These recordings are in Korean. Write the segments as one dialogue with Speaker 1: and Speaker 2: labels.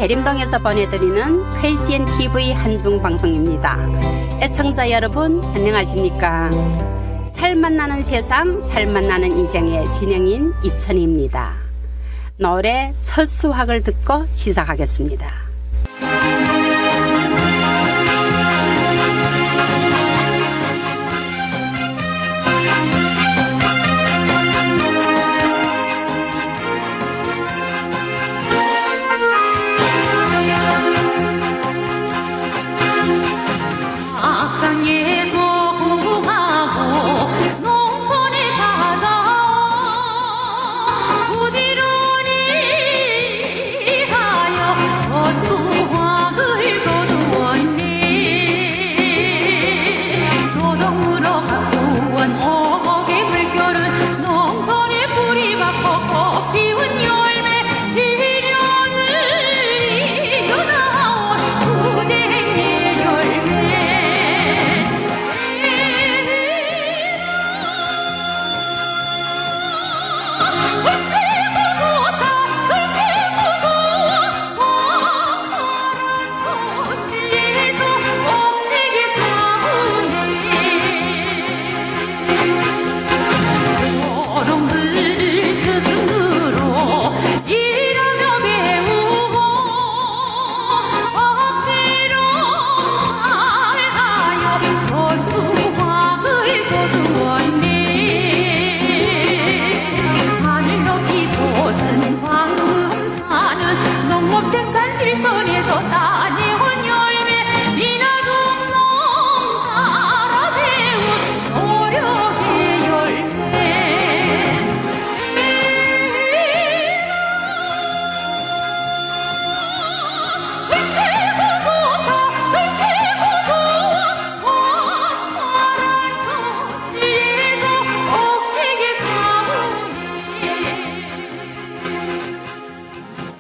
Speaker 1: 대림동에서 보내드리는 KCN TV 한중 방송입니다. 애청자 여러분 안녕하십니까? 살맛 나는 세상, 살맛 나는 인생의 진행인 이천희입니다. 노래 첫 수확을 듣고 시작하겠습니다.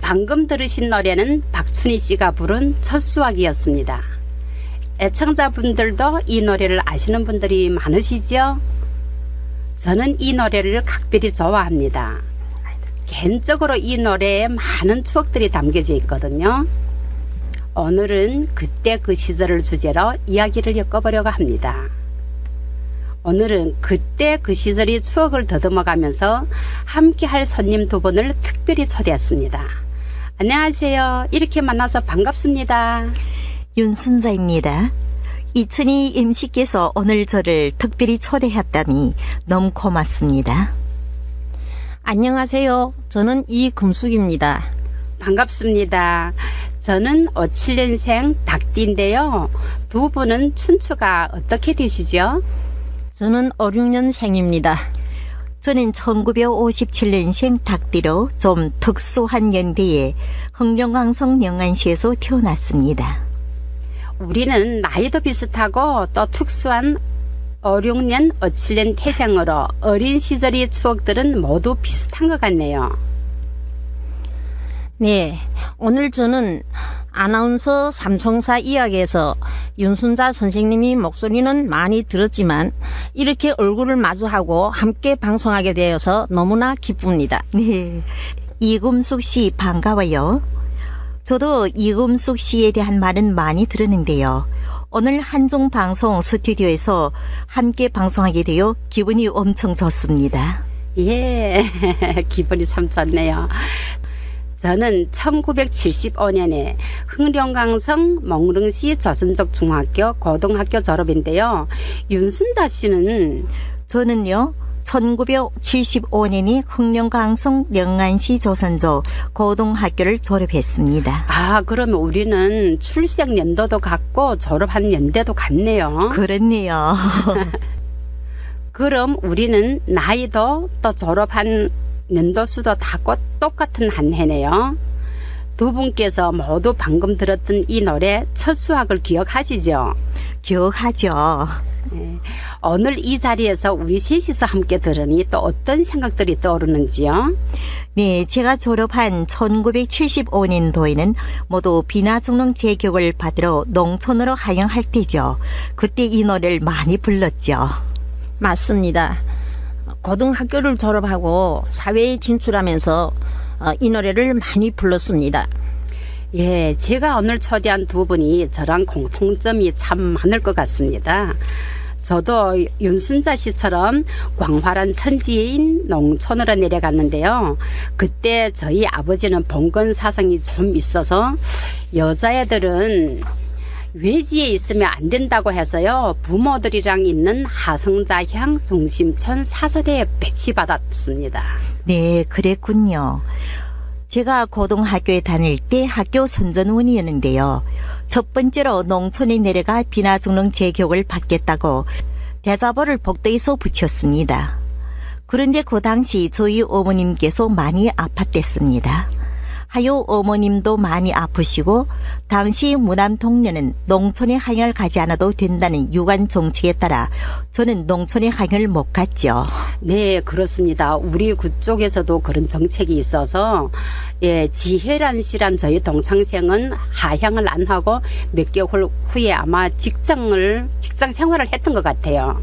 Speaker 1: 방금 들으신 노래는 박춘희 씨가 부른 첫 수확이었습니다. 애청자분들도 이 노래를 아시는 분들이 많으시죠? 저는 이 노래를 각별히 좋아합니다. 개인적으로 이 노래에 많은 추억들이 담겨져 있거든요. 오늘은 그때 그 시절을 주제로 이야기를 엮어보려고 합니다. 오늘은 그때 그 시절의 추억을 더듬어가면서 함께할 손님 두 분을 특별히 초대했습니다. 안녕하세요. 이렇게 만나서 반갑습니다.
Speaker 2: 윤순자입니다. 이천희 MC께서 오늘 저를 특별히 초대했다니 너무 고맙습니다.
Speaker 3: 안녕하세요. 저는 이금숙입니다.
Speaker 1: 반갑습니다. 저는 57년생 닭띠인데요. 두 분은 춘추가 어떻게 되시죠?
Speaker 3: 저는 56년생입니다.
Speaker 2: 저는 1957년생 닭띠로 좀 특수한 연대에 흥룡왕성 영안시에서 태어났습니다.
Speaker 1: 우리는 나이도 비슷하고 또 특수한 56년, 57년 태생으로 어린 시절의 추억들은 모두 비슷한 것 같네요.
Speaker 3: 네, 오늘 저는 아나운서 삼총사 이야기에서 윤순자 선생님이 목소리는 많이 들었지만 이렇게 얼굴을 마주하고 함께 방송하게 되어서 너무나 기쁩니다.
Speaker 2: 네, 이금숙 씨 반가워요. 저도 이금숙 씨에 대한 말은 많이 들었는데요. 오늘 한중방송 스튜디오에서 함께 방송하게 되어 기분이 엄청 좋습니다.
Speaker 1: 예, 기분이 참 좋네요. 저는 1975년에 흥룡강성 몽릉시 조선족 중학교 고등학교 졸업인데요. 윤순자 씨는?
Speaker 2: 저는요 1975년에 흥룡강성 영안시 조선족 고등학교를 졸업했습니다.
Speaker 1: 아, 그러면 우리는 출생 연도도 같고 졸업한 연대도 같네요.
Speaker 2: 그렇네요.
Speaker 1: 그럼 우리는 나이도 또 졸업한 연도수도 다 똑같은 한 해네요. 두 분께서 모두 방금 들었던 이 노래 첫 수확을 기억하시죠?
Speaker 2: 기억하죠.
Speaker 1: 네. 오늘 이 자리에서 우리 셋이서 함께 들으니 또 어떤 생각들이 떠오르는지요?
Speaker 2: 네, 제가 졸업한 1975년도에는 모두 비나중농 재교육을 받으러 농촌으로 하영할 때죠. 그때 이 노래를 많이 불렀죠.
Speaker 3: 맞습니다. 고등학교를 졸업하고 사회에 진출하면서 이 노래를 많이 불렀습니다.
Speaker 1: 예, 제가 오늘 초대한 두 분이 저랑 공통점이 참 많을 것 같습니다. 저도 윤순자 씨처럼 광활한 천지인 농촌으로 내려갔는데요. 그때 저희 아버지는 봉건 사상이 좀 있어서 여자애들은 외지에 있으면 안 된다고 해서요. 부모들이랑 있는 하성자향 중심촌 사소대에 배치받았습니다.
Speaker 2: 네, 그랬군요. 제가 고등학교에 다닐 때 학교 선전원이었는데요. 첫 번째로 농촌에 내려가 비나 죽는 제교육을 받겠다고 대자보를 복도에서 붙였습니다. 그런데 그 당시 저희 어머님께서 많이 아팠댔습니다. 하여 어머님도 많이 아프시고 당시 무남 동료는 농촌에 항해를 가지 않아도 된다는 유관 정책에 따라 저는 농촌에 항해를 못 갔죠.
Speaker 1: 네, 그렇습니다. 우리 그쪽에서도 그런 정책이 있어서 예, 지혜란 씨란 저희 동창생은 하향을 안 하고 몇 개월 후에 아마 직장 생활을 했던 것 같아요.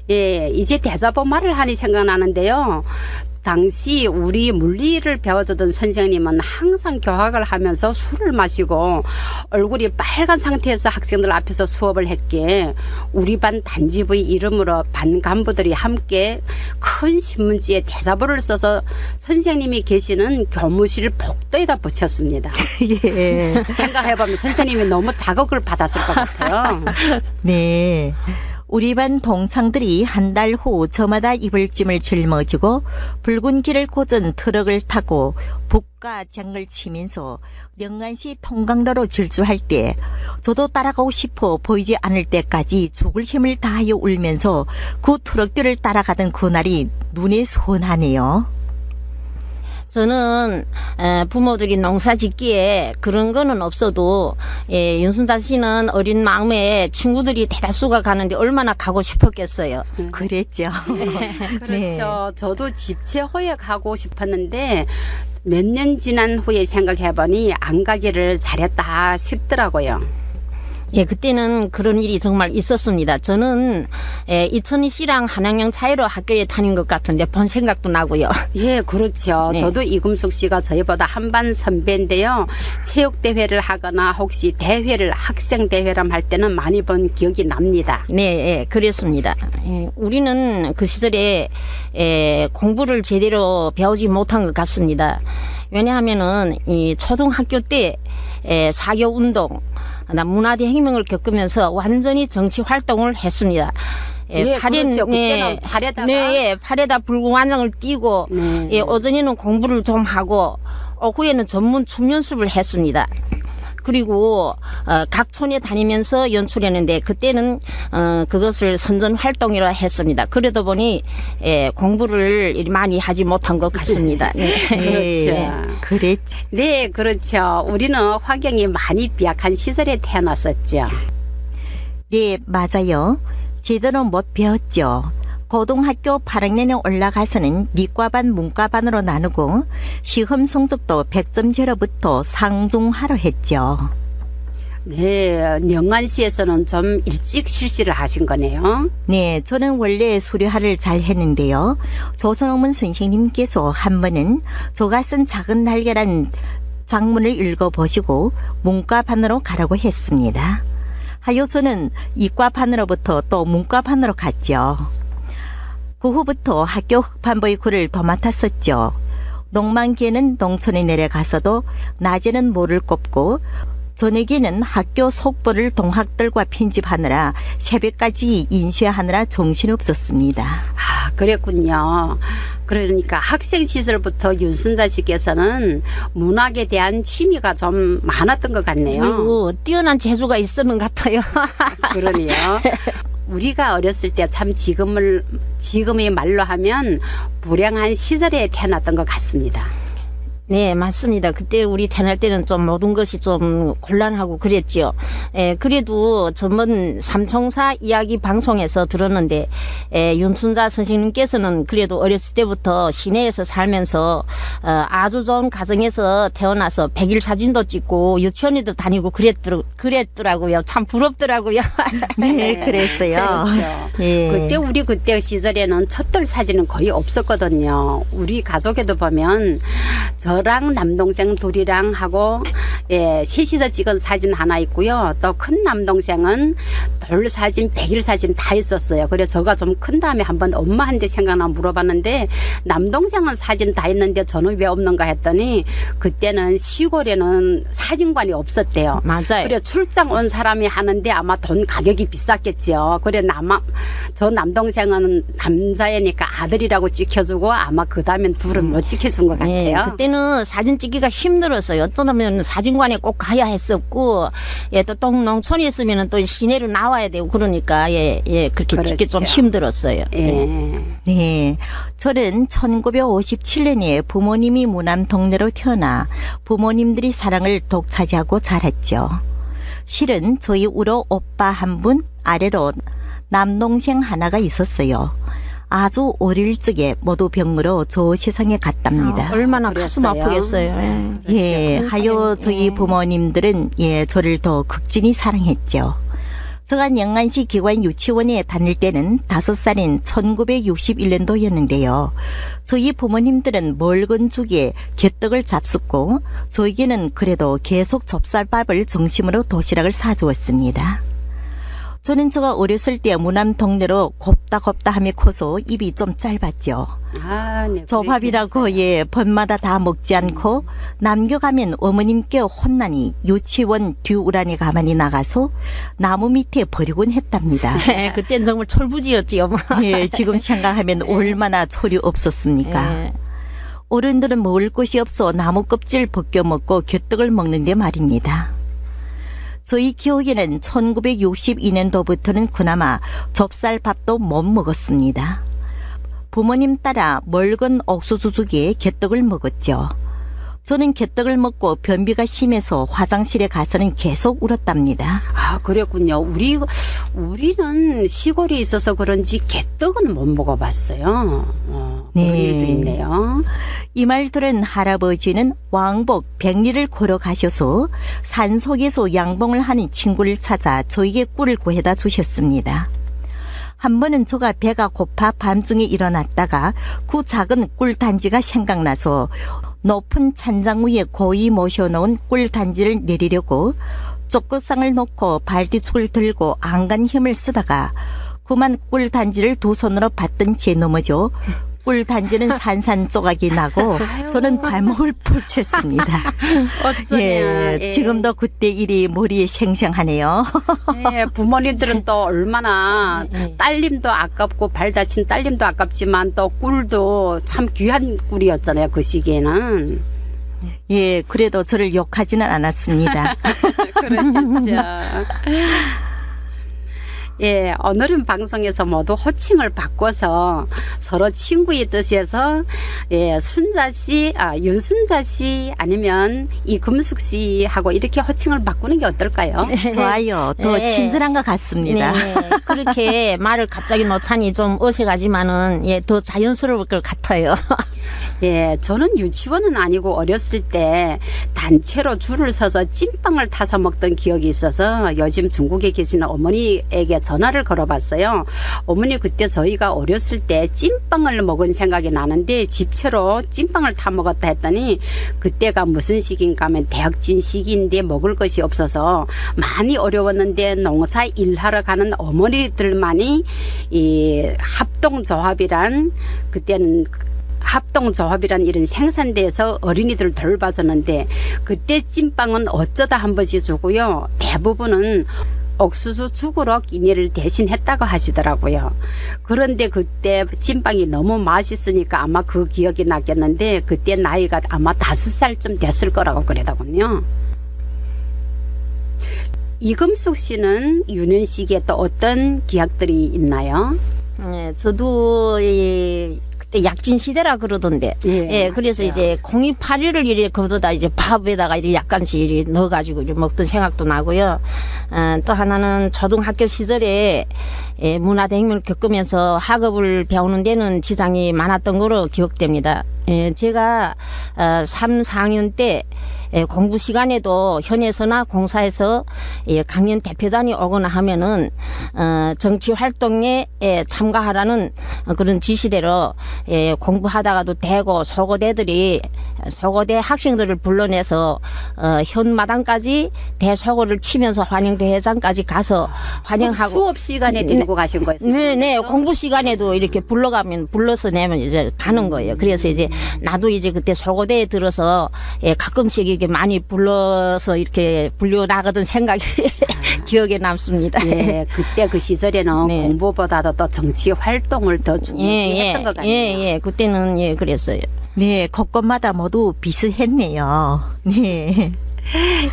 Speaker 1: 예, 이제 대자보 말을 하니 생각나는데요. 당시 우리 물리를 배워주던 선생님은 항상 교학을 하면서 술을 마시고 얼굴이 빨간 상태에서 학생들 앞에서 수업을 했기에 우리 반 단지부의 이름으로 반 간부들이 함께 큰 신문지에 대자보를 써서 선생님이 계시는 교무실 복도에다 붙였습니다.
Speaker 2: 예.
Speaker 1: 생각해보면 선생님이 너무 자극을 받았을 것 같아요.
Speaker 2: 네. 우리 반 동창들이 한 달 후 저마다 이불짐을 짊어지고 붉은 길을 꽂은 트럭을 타고 북과 장을 치면서 영안시 통강로로 질주할 때 저도 따라가고 싶어 보이지 않을 때까지 죽을 힘을 다하여 울면서 그 트럭들을 따라가던 그날이 눈에 선하네요.
Speaker 3: 저는 부모들이 농사 짓기에 그런 거는 없어도 윤순자 씨는 어린 마음에 친구들이 대다수가 가는데 얼마나 가고 싶었겠어요.
Speaker 2: 그랬죠.
Speaker 1: 그렇죠.
Speaker 2: 네.
Speaker 1: 저도 집채호에 가고 싶었는데 몇 년 지난 후에 생각해보니 안 가기를 잘했다 싶더라고요.
Speaker 3: 예, 그때는 그런 일이 정말 있었습니다. 저는 이천희 씨랑 한 학년 차이로 학교에 다닌 것 같은데 본 생각도 나고요.
Speaker 1: 예, 그렇죠.
Speaker 3: 네.
Speaker 1: 저도 이금숙 씨가 저희보다 한 반 선배인데요. 체육대회를 하거나 혹시 대회를 학생대회람 할 때는 많이 본 기억이 납니다.
Speaker 3: 네, 예, 그랬습니다. 우리는 그 시절에 공부를 제대로 배우지 못한 것 같습니다. 왜냐하면은 이 초등학교 때 사교운동, 문화대 혁명을 겪으면서 완전히 정치 활동을 했습니다.
Speaker 1: 예, 그렇죠. 그때는 팔에다가
Speaker 3: 네, 팔에다 붉은 완장을 띄고
Speaker 1: 네.
Speaker 3: 예, 오전에는 공부를 좀 하고 오후에는 전문 춤 연습을 했습니다. 그리고 각 촌에 다니면서 연출했는데 그때는 그것을 선전 활동이라 했습니다. 그러다 보니 공부를 많이 하지 못한 것 같습니다. 네.
Speaker 1: 그렇죠.
Speaker 2: 그랬죠.
Speaker 1: 네, 그렇죠. 우리는 환경이 많이 비약한 시절에 태어났었죠.
Speaker 2: 네, 맞아요. 제대로 못 배웠죠. 고등학교 8학년에 올라가서는理과반 문과반으로 나누고 시험 성적도 100점제로부터 상중하로 했죠.
Speaker 1: 네, 영안시에서는 좀 일찍 실시를 하신 거네요.
Speaker 2: 네, 저는 원래 수료하를 잘 했는데요. 조선어문 선생님께서 한 번은 저가 쓴 작은 날개란 작문을 읽어보시고 문과반으로 가라고 했습니다. 하여 저는 이과반으로부터 또 문과반으로 갔죠. 그 후부터 학교 흑판부의 글을 도맡았었죠. 농만기에는 농촌에 내려가서도 낮에는 모를 꼽고 저녁에는 학교 속보를 동학들과 편집하느라 새벽까지 인쇄하느라 정신없었습니다.
Speaker 1: 아, 그랬군요. 그러니까 학생 시절부터 윤순자 씨께서는 문학에 대한 취미가 좀 많았던 것 같네요.
Speaker 3: 그리고 뛰어난 재주가 있었는 것 같아요.
Speaker 1: 그러네요. 우리가 어렸을 때 참 지금의 말로 하면 불행한 시절에 태어났던 것 같습니다.
Speaker 3: 네, 맞습니다. 그때 우리 태어날 때는 좀 모든 것이 좀 곤란하고 그랬죠. 그래도 전번 삼총사 이야기 방송에서 들었는데, 윤순자 선생님께서는 그래도 어렸을 때부터 시내에서 살면서, 아주 좋은 가정에서 태어나서 100일 사진도 찍고 유치원에도 다니고 그랬더라고요. 참 부럽더라고요.
Speaker 2: 네, 그랬어요.
Speaker 1: 그렇죠.
Speaker 2: 예.
Speaker 1: 그때 시절에는 첫돌 사진은 거의 없었거든요. 우리 가족에도 보면, 저랑 남동생 둘이랑 하고 셋이서 찍은 사진 하나 있고요. 또 큰 남동생은 돌 사진, 백일 사진 다 있었어요. 그래서 제가 좀 큰 다음에 한번 엄마한테 생각나 물어봤는데 남동생은 사진 다 있는데 저는 왜 없는가 했더니 그때는 시골에는 사진관이 없었대요.
Speaker 3: 맞아요.
Speaker 1: 그래 출장 온 사람이 하는데 아마 돈 가격이 비쌌겠지요. 그래 저 남동생은 남자애니까 아들이라고 찍혀주고 아마 그 다음엔 둘은 못 찍혀준 것
Speaker 3: 예,
Speaker 1: 같아요.
Speaker 3: 그때는 사진 찍기가 힘들었어요. 어쩌면 사진관에 꼭 가야 했었고, 또 농촌에 있으면 또 시내로 나와야 되고 그러니까 그렇게 찍기 좀
Speaker 1: 그렇죠.
Speaker 3: 힘들었어요.
Speaker 2: 네, 저는 1957년에 부모님이 무남 동네로 태어나 부모님들이 사랑을 독차지하고 자랐죠. 실은 저희 우로 오빠 한 분, 아래로 남동생 하나가 있었어요. 아주 어릴 적에 모두 병으로 저 세상에 갔답니다.
Speaker 3: 얼마나 가슴
Speaker 1: 그랬어요.
Speaker 3: 아프겠어요.
Speaker 2: 예, 하여 저희 부모님들은 저를 더 극진히 사랑했죠. 제가 영안시 기관 유치원에 다닐 때는 5살인 1961년도였는데요. 저희 부모님들은 멀건 죽에 개떡을 잡숫고 저에게는 그래도 계속 좁쌀밥을 점심으로 도시락을 사주었습니다. 저는 제가 어렸을 때 무남 동네로 곱다 하며 커서 입이 좀 짧았죠.
Speaker 1: 네,
Speaker 2: 조밥이라고 번마다 다 먹지 않고 남겨가면 어머님께 혼나니 유치원 뒤우란에 가만히 나가서 나무 밑에 버리곤 했답니다.
Speaker 3: 그땐 정말 철부지였지요.
Speaker 2: 지금 생각하면 얼마나 철이 없었습니까? 어른들은 먹을 것이 없어 나무 껍질 벗겨 먹고 곁떡을 먹는데 말입니다. 저희 기억에는 1962년도부터는 그나마 좁쌀밥도 못 먹었습니다. 부모님 따라 멀건 옥수수죽에 개떡을 먹었죠. 저는 개떡을 먹고 변비가 심해서 화장실에 가서는 계속 울었답니다.
Speaker 1: 그랬군요. 우리는 시골에 있어서 그런지 개떡은 못 먹어봤어요.
Speaker 2: 네.
Speaker 1: 그런 일도 있네요.
Speaker 2: 이 말 들은 할아버지는 왕복 100리를 걸어가셔서 산속에서 양봉을 하는 친구를 찾아 저에게 꿀을 구해다 주셨습니다. 한 번은 제가 배가 고파 밤중에 일어났다가 그 작은 꿀단지가 생각나서 높은 찬장 위에 고이 모셔놓은 꿀단지를 내리려고 쪽거상을 놓고 발뒤축을 들고 안간 힘을 쓰다가 그만 꿀단지를 두 손으로 받던 채 넘어져 꿀단지는 산산조각이 나고 저는 발목을 펼쳤습니다.
Speaker 1: 어쩌냐.
Speaker 2: 지금도 그때 일이 머리에 생생하네요.
Speaker 1: 부모님들은 또 얼마나 딸님도 아깝고 발 다친 딸님도 아깝지만 또 꿀도 참 귀한 꿀이었잖아요. 그 시기에는.
Speaker 2: 그래도 저를 욕하지는 않았습니다.
Speaker 1: 그랬겠죠. 오늘은 방송에서 모두 호칭을 바꿔서 서로 친구의 뜻에서 순자 씨, 윤순자 씨 아니면 이금숙 씨하고 이렇게 호칭을 바꾸는 게 어떨까요?
Speaker 2: 좋아요. 더 친절한 것 같습니다.
Speaker 3: 그렇게 말을 갑자기 놓자니 좀 어색하지만은 더 자연스러울 것 같아요.
Speaker 1: 저는 유치원은 아니고 어렸을 때 단체로 줄을 서서 찐빵을 타서 먹던 기억이 있어서 요즘 중국에 계시는 어머니에게 전화를 걸어봤어요. 어머니 그때 저희가 어렸을 때 찐빵을 먹은 생각이 나는데 집채로 찐빵을 타 먹었다 했더니 그때가 무슨 시기인가 하면 대학진 시기인데 먹을 것이 없어서 많이 어려웠는데 농사 일하러 가는 어머니들만이 이 합동조합이란 그때는 합동조합이란 이런 생산대에서 어린이들을 돌봐줬는데 그때 찐빵은 어쩌다 한 번씩 주고요. 대부분은 옥수수 죽으로 끼니를 대신했다고 하시더라고요. 그런데 그때 찐빵이 너무 맛있으니까 아마 그 기억이 났겠는데 그때 나이가 아마 5살쯤 됐을 거라고 그러더군요. 이금숙 씨는 유년 시기에 또 어떤 기억들이 있나요?
Speaker 3: 저도 그때 약진 시대라 그러던데. 그래서
Speaker 1: 맞아요.
Speaker 3: 이제 0281을 이렇게 거두다 이제 밥에다가 이렇게 약간씩 이렇게 넣어가지고 이제 먹던 생각도 나고요. 또 하나는 초등학교 시절에 문화대혁명을 겪으면서 학업을 배우는 데는 지장이 많았던 거로 기억됩니다. 제가 3, 4학년 때 공부 시간에도 현에서나 공사에서 강연 대표단이 오거나 하면은 정치 활동에 참가하라는 그런 지시대로 공부하다가도 대고 소고대들이 소고대 학생들을 불러내서 현마당까지 대소고를 치면서 환영대회장까지 가서 환영하고
Speaker 1: 수업 시간에 데리고 가신 거예요?
Speaker 3: 네, 공부 시간에도 이렇게 불러서 내면 이제 가는 거예요. 그래서 이제 나도 이제 그때 소고대에 들어서 가끔씩 이렇게 많이 불러서 이렇게 불려나가던 생각이 기억에 남습니다.
Speaker 1: 예, 그때 그 시절에는
Speaker 3: 네.
Speaker 1: 공부보다도 또 정치 활동을 더 중시했던 것 같네요.
Speaker 3: 예, 그때는 그랬어요.
Speaker 2: 네, 곳곳마다 모두 비슷했네요. 네.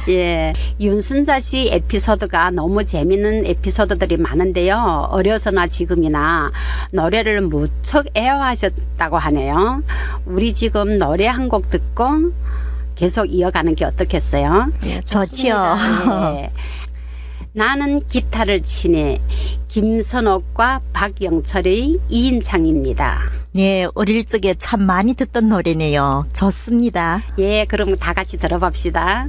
Speaker 1: 예, 윤순자 씨 에피소드가 너무 재밌는 에피소드들이 많은데요. 어려서나 지금이나 노래를 무척 애호하셨다고 하네요. 우리 지금 노래 한 곡 듣고 계속 이어가는 게 어떻겠어요?
Speaker 2: 좋지요.
Speaker 1: 예. 나는 기타를 치네. 김선옥과 박영철의 2인창입니다.
Speaker 2: 네, 어릴 적에 참 많이 듣던 노래네요. 좋습니다.
Speaker 1: 예, 그럼 다 같이 들어봅시다.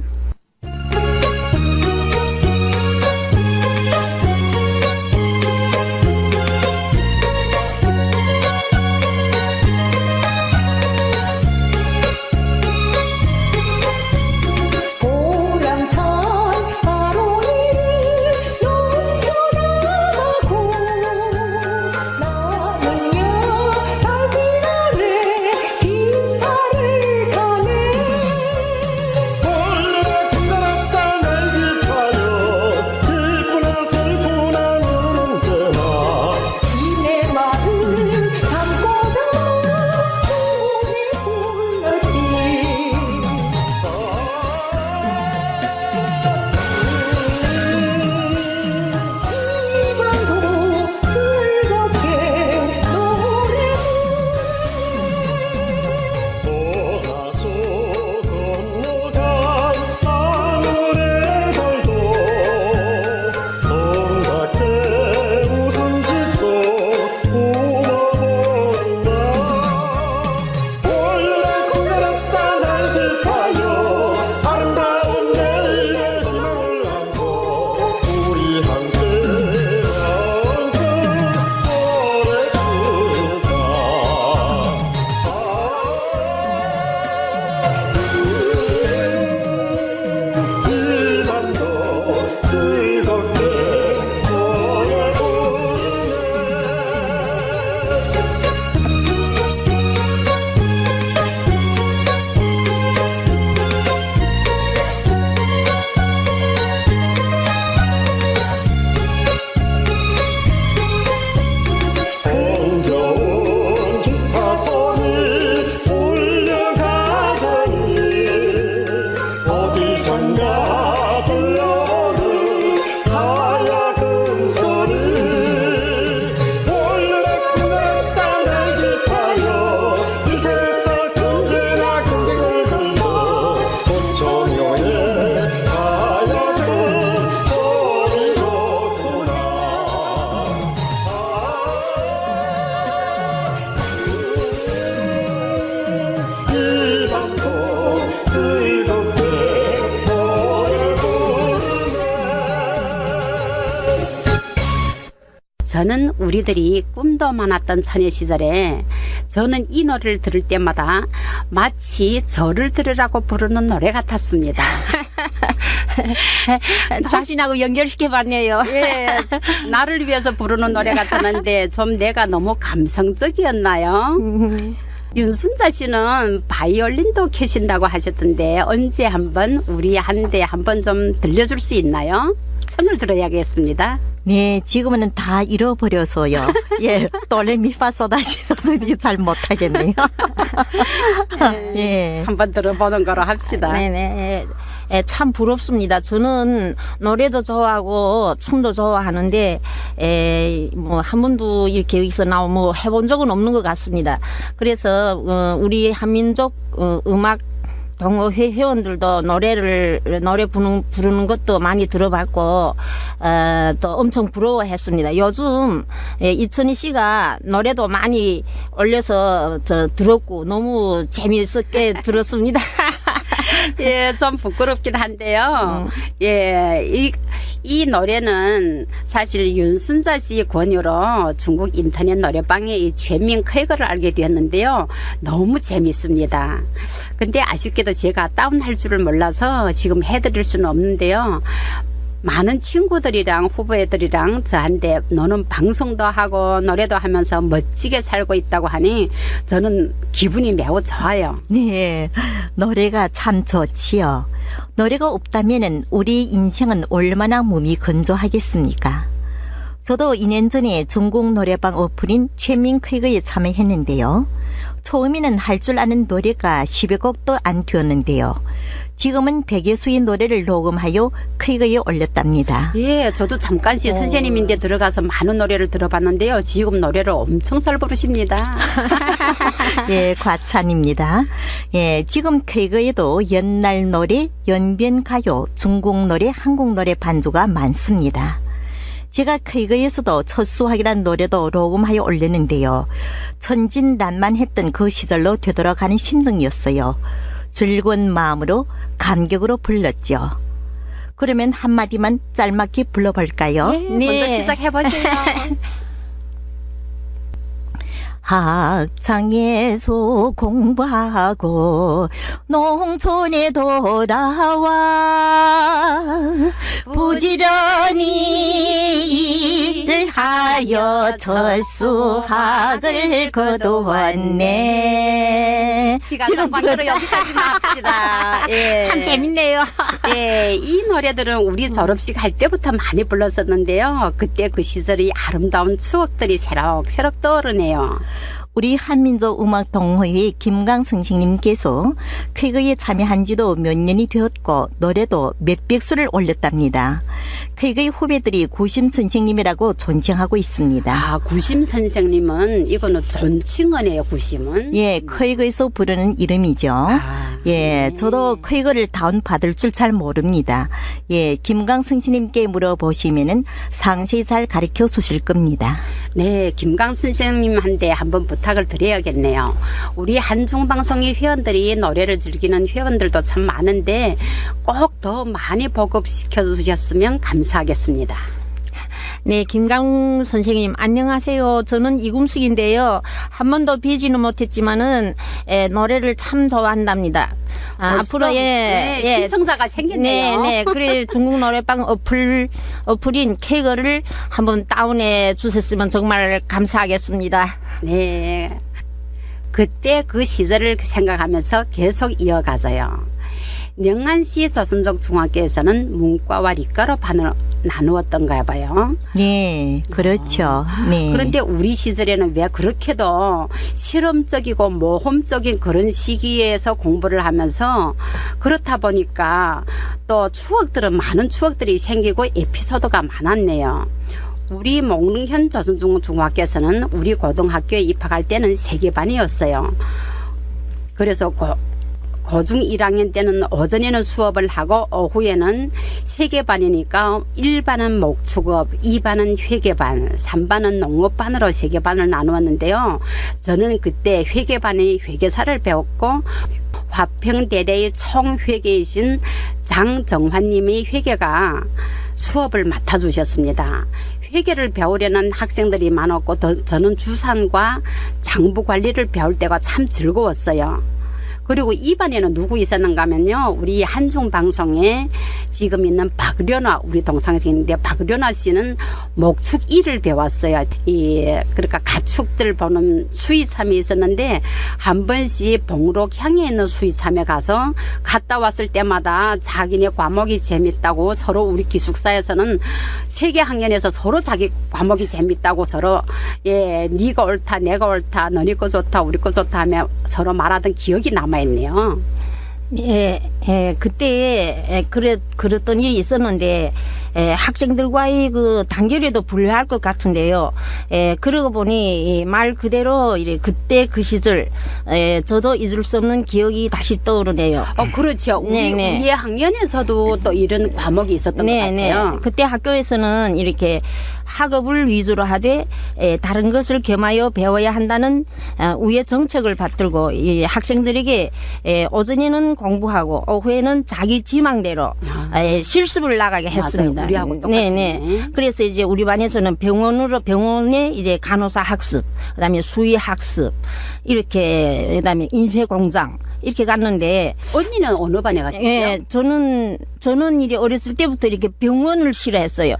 Speaker 1: 저는 우리들이 꿈도 많았던 처녀 시절에 저는 이 노래를 들을 때마다 마치 저를 들으라고 부르는 노래 같았습니다.
Speaker 3: 자신하고 연결시켜봤네요.
Speaker 1: 예, 나를 위해서 부르는 노래 같았는데 좀 내가 너무 감성적이었나요? 윤순자 씨는 바이올린도 캐신다고 하셨던데 언제 한번 우리 한대 한번 좀 들려줄 수 있나요? 손을 들어야겠습니다.
Speaker 2: 네, 지금은 다 잃어버려서요. 예, 도레미파소다시도는 잘 못하겠네요. 예.
Speaker 1: 한번 들어보는 거로 합시다.
Speaker 3: 네네. 참 부럽습니다. 저는 노래도 좋아하고 춤도 좋아하는데 뭐 한 번도 이렇게 여기서 나오면 해본 적은 없는 것 같습니다. 그래서 우리 한민족 음악 동호회 회원들도 노래 부르는 것도 많이 들어봤고 또 엄청 부러워했습니다. 요즘 이천희 씨가 노래도 많이 올려서 들었고 너무 재미있게 들었습니다.
Speaker 1: 예, 좀 부끄럽긴 한데요. 예, 이 노래는 사실 윤순자 씨 권유로 중국 인터넷 노래방의 이全民 K거를 알게 되었는데요. 너무 재밌습니다. 근데 아쉽게도 제가 다운할 줄을 몰라서 지금 해드릴 수는 없는데요. 많은 친구들이랑 후배들이랑 저한테 너는 방송도 하고 노래도 하면서 멋지게 살고 있다고 하니 저는 기분이 매우 좋아요.
Speaker 2: 네, 노래가 참 좋지요. 노래가 없다면 우리 인생은 얼마나 몸이 건조하겠습니까? 저도 2년 전에 중국 노래방 어플인 全民 K거에 참여했는데요. 처음에는 할 줄 아는 노래가 10여 곡도 안 되었는데요. 지금은 100여 수의 노래를 녹음하여 K거에 올렸답니다.
Speaker 1: 예, 저도 잠깐씩 선생님인데 들어가서 많은 노래를 들어봤는데요. 지금 노래를 엄청 잘 부르십니다.
Speaker 2: 예, 과찬입니다. 예, 지금 K거에도 옛날 노래, 연변 가요, 중국 노래, 한국 노래 반주가 많습니다. 제가 K거에서도 첫수학이란 노래도 녹음하여 올렸는데요. 천진난만했던 그 시절로 되돌아가는 심정이었어요. 즐거운 마음으로 감격으로 불렀죠. 그러면 한마디만 짤막히 불러볼까요?
Speaker 1: 예, 먼저 시작해보세요.
Speaker 2: 학창에서 공부하고 농촌에 돌아와 부지런히 일을 하여 첫수학을 거두었네.
Speaker 1: 시간 관계로 여기까지만 합시다. 예.
Speaker 3: 참 재밌네요.
Speaker 1: 예, 이 노래들은 우리 졸업식 할 때부터 많이 불렀었는데요. 그때 그 시절이 아름다운 추억들이 새록새록 떠오르네요.
Speaker 2: 우리 한민족 음악 동호회 김강 선생님께서 K거에 참여한 지도 몇 년이 되었고 노래도 몇백 수를 올렸답니다. K거의 후배들이 구심 선생님이라고 존칭하고 있습니다.
Speaker 1: 아, 구심 선생님은 이거는 존칭어네요. 구심은.
Speaker 2: 예, K거에서 부르는 이름이죠.
Speaker 1: 아,
Speaker 2: 예, 저도 K거를 다운받을 줄 잘 모릅니다. 예, 김강 선생님께 물어보시면은 상세히 잘 가르쳐 주실 겁니다.
Speaker 1: 네, 김강 선생님한테 한번 부탁을 드려야겠네요. 우리 한중방송의 회원들이 노래를 즐기는 회원들도 참 많은데 꼭 더 많이 보급시켜 주셨으면 감사하겠습니다.
Speaker 3: 네, 김강 선생님 안녕하세요. 저는 이금숙인데요. 한 번도 뵈지는 못했지만은 노래를 참 좋아한답니다. 앞으로
Speaker 1: 신청자가 생겼네요.
Speaker 3: 네. 그래 중국 노래방 어플인 K거를 한번 다운해 주셨으면 정말 감사하겠습니다.
Speaker 1: 네. 그때 그 시절을 생각하면서 계속 이어가져요. 명안시 조선족 중학교에서는 문과와 리과로 반을 나누었던가 봐요.
Speaker 2: 네, 그렇죠. 네.
Speaker 1: 그런데 우리 시절에는 왜 그렇게도 실험적이고 모험적인 그런 시기에서 공부를 하면서 그렇다 보니까 또 많은 추억들이 생기고 에피소드가 많았네요. 우리 몽릉현 조선중학교에서는 우리 고등학교에 입학할 때는 3개반이었어요. 그래서 고중 1학년 때는 오전에는 수업을 하고 오후에는 3개반이니까 1반은 목축업, 2반은 회계반, 3반은 농업반으로 3개반을 나누었는데요. 저는 그때 회계반의 회계사를 배웠고 화평대대의 총회계이신 장정환님의 회계가 수업을 맡아주셨습니다. 회계를 배우려는 학생들이 많았고 저는 주산과 장부 관리를 배울 때가 참 즐거웠어요. 그리고 2반에는 누구 있었는가 하면요. 우리 한중방송에 지금 있는 박련화 우리 동창생인데 박련화 씨는 목축 1을 배웠어요. 그러니까 가축들 보는 수의참이 있었는데 한 번씩 봉록향에 있는 수의참에 가서 갔다 왔을 때마다 자기네 과목이 재밌다고 서로 우리 기숙사에서는 세계 학년에서 서로 자기 과목이 재밌다고 서로 네가 옳다 내가 옳다 너네 거 좋다 우리 거 좋다 하며 서로 말하던 기억이 남아있네요.
Speaker 3: 그때 그랬던 일이 있었는데 학생들과의 그 단결에도 불리할 것 같은데요. 그러고 보니 말 그대로 이래 그때 그 시절 저도 잊을 수 없는 기억이 다시 떠오르네요.
Speaker 1: 그렇죠. 우리의 학년에서도 또 이런 과목이 있었던 것 같아요.
Speaker 3: 그때 학교에서는 이렇게 학업을 위주로 하되 다른 것을 겸하여 배워야 한다는 우의 정책을 받들고 이 학생들에게 오전에는 공부하고 오후에는 자기 지망대로 실습을 나가게 했습니다.
Speaker 1: 맞아요. 우리하고 똑같네.
Speaker 3: 네네. 그래서 이제 우리 반에서는 병원에 이제 간호사 학습, 그다음에 수의 학습, 이렇게 그다음에 인쇄 공장 이렇게 갔는데
Speaker 1: 언니는 어느 반에 가셨죠?
Speaker 3: 예, 저는 이제 어렸을 때부터 이렇게 병원을 싫어했어요.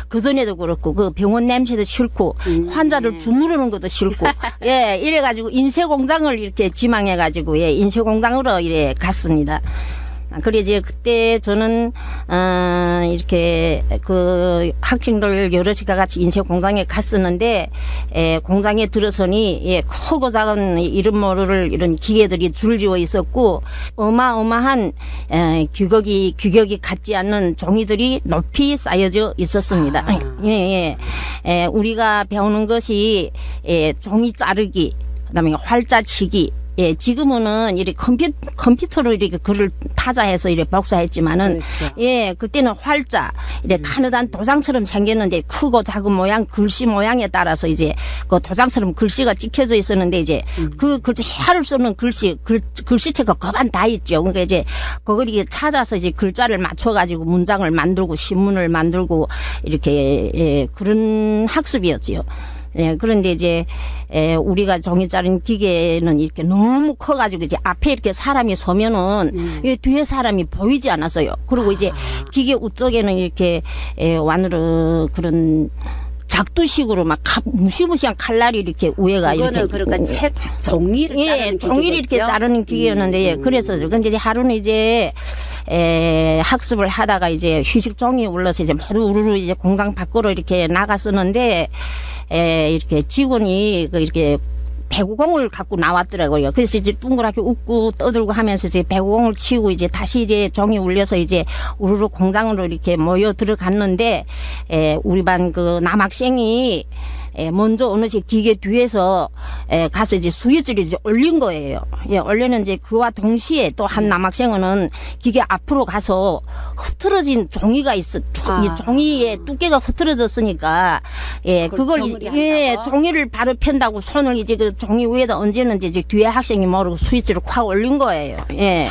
Speaker 3: 그 전에도 그렇고 그 병원 냄새도 싫고 환자를 주무르는 것도 싫고 예, 이래가지고 인쇄 공장을 이렇게 지망해가지고 예, 인쇄 공장으로 이래 갔습니다. 그래 이제 그때 저는 이렇게 그 학생들 여럿이 같이 인쇄 공장에 갔었는데 공장에 들어서니 예, 크고 작은 이름 모를 이런 기계들이 줄지어 있었고 어마어마한 규격이 같지 않는 종이들이 높이 쌓여져 있었습니다. 우리가 배우는 것이 종이 자르기, 그다음에 활자치기. 예, 지금은 이렇게 컴퓨터로 이렇게 글을 타자해서 이렇게 복사했지만은,
Speaker 1: 그렇죠.
Speaker 3: 예, 그때는 활자, 이렇게 가느다란 도장처럼 생겼는데 크고 작은 모양, 글씨 모양에 따라서 이제 그 도장처럼 글씨가 찍혀져 있었는데 이제 그 글씨 헤아릴 수 없는 글씨체가 거반 다 있죠. 그러니까 이제 그걸 이렇게 찾아서 이제 글자를 맞춰가지고 문장을 만들고 신문을 만들고 이렇게, 예, 그런 학습이었지요. 예, 그런데 이제, 우리가 종이 자른 기계는 이렇게 너무 커가지고 이제 앞에 이렇게 사람이 서면은 이 뒤에 사람이 보이지 않았어요. 그리고 이제 기계 우쪽에는 이렇게, 완으로 그런 작두식으로 막 무시무시한 칼날이 이렇게 우에가
Speaker 1: 그거는
Speaker 3: 이렇게.
Speaker 1: 그러니까 책 종이를 자르는
Speaker 3: 예, 종이를 이렇게
Speaker 1: 기계겠죠?
Speaker 3: 자르는 기계였는데, 예, 그래서, 근데 이제 하루는 이제, 학습을 하다가 이제 휴식 종이 울러서 이제 모두 우르르 이제 공장 밖으로 이렇게 나갔었는데, 이렇게 직원이 이렇게 배구공을 갖고 나왔더라고요. 그래서 이제 둥그랗게 웃고 떠들고 하면서 이제 배구공을 치고 이제 다시 이제 종이 울려서 이제 우르르 공장으로 이렇게 모여 들어갔는데, 우리 반 그 남학생이 먼저 어느 기계 뒤에서 가서 이제 스위치를 이제 올린 거예요. 예, 올려는 이제 그와 동시에 또 한 남학생은 기계 앞으로 가서 흐트러진 종이가 이 종이의 두께가 흐트러졌으니까 예, 그걸 예, 종이를 바로 편다고 손을 이제 그 종이 위에다 얹었는지 이제 뒤에 학생이 모르고 스위치를 확 올린 거예요. 예.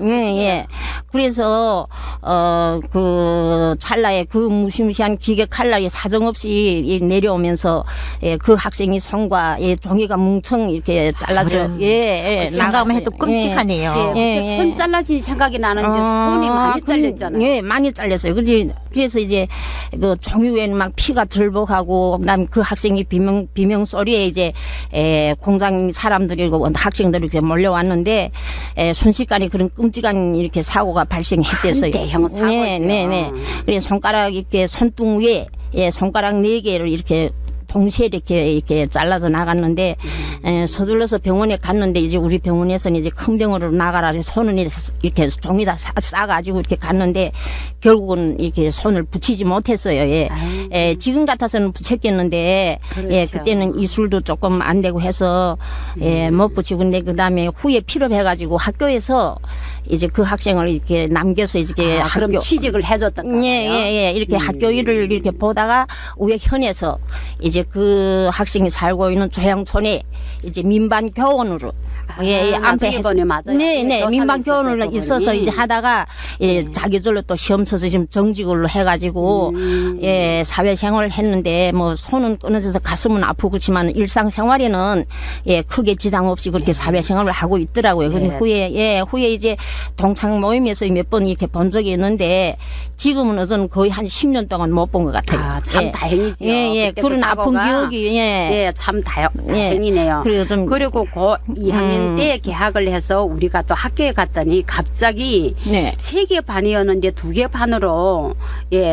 Speaker 3: 예. 그래서, 그 찰나에 그 무시무시한 기계 칼날이 사정없이 내려오면서, 예, 그 학생이 손과 예, 종이가 뭉청 이렇게 잘라져,
Speaker 2: 생각만 해도 끔찍하네요.
Speaker 1: 그때 손 잘라진 생각이 나는데 손이 많이 잘렸잖아요.
Speaker 3: 예, 많이 잘렸어요. 그래서 이제 그 종이 위에는 막 피가 들벅하고, 그다음 그 학생이 비명 소리에 이제, 공장 사람들이고 학생들이 이제 몰려왔는데, 순식간에 그런 끔찍한 이렇게 사고가 발생했댔어요.
Speaker 1: 대형 사고죠.
Speaker 3: 네. 그래서 손가락 이렇게 손등 위에 손가락 4개를 이렇게 동시에 이렇게 잘라서 나갔는데 서둘러서 병원에 갔는데 이제 우리 병원에서는 이제 큰 병원으로 나가라 해서 손을 이렇게 종이다 싸가지고 이렇게 갔는데 결국은 이렇게 손을 붙이지 못했어요. 지금 같아서는 붙였겠는데
Speaker 1: 그렇죠.
Speaker 3: 그때는 이술도 조금 안 되고 해서 못 붙이고 근데 그다음에 후에 필요해가지고 학교에서 이제 그 학생을 이렇게 남겨서 이렇게
Speaker 1: 그럼 취직을 해줬던 거예요.
Speaker 3: 예. 이렇게 학교 일을 이렇게 보다가 우에 현에서 이제 그 학생이 살고 있는 조양촌에 이제 민반 교원으로
Speaker 1: 나중에 보니 맞아요.
Speaker 3: 네. 민반 교원으로 있어서 이제 하다가 자기절로 또 시험 쳐서 지금 정직으로 해가지고 사회생활을 했는데 뭐 손은 끊어져서 가슴은 아프고 그렇지만 일상생활에는 크게 지장 없이 그렇게 사회생활을 하고 있더라고요. 근데 후에 이제 동창 모임에서 몇 번 이렇게 본 적이 있는데 지금은 우선 거의 한 10년 동안 못 본 것 같아요.
Speaker 1: 참 다행이지요.
Speaker 3: 그런 아픈 기억이
Speaker 1: 참 다행이네요. 그리고 고 2학년 때 개학을 해서 우리가 또 학교에 갔더니 갑자기 3개 반이었는데 2개 반으로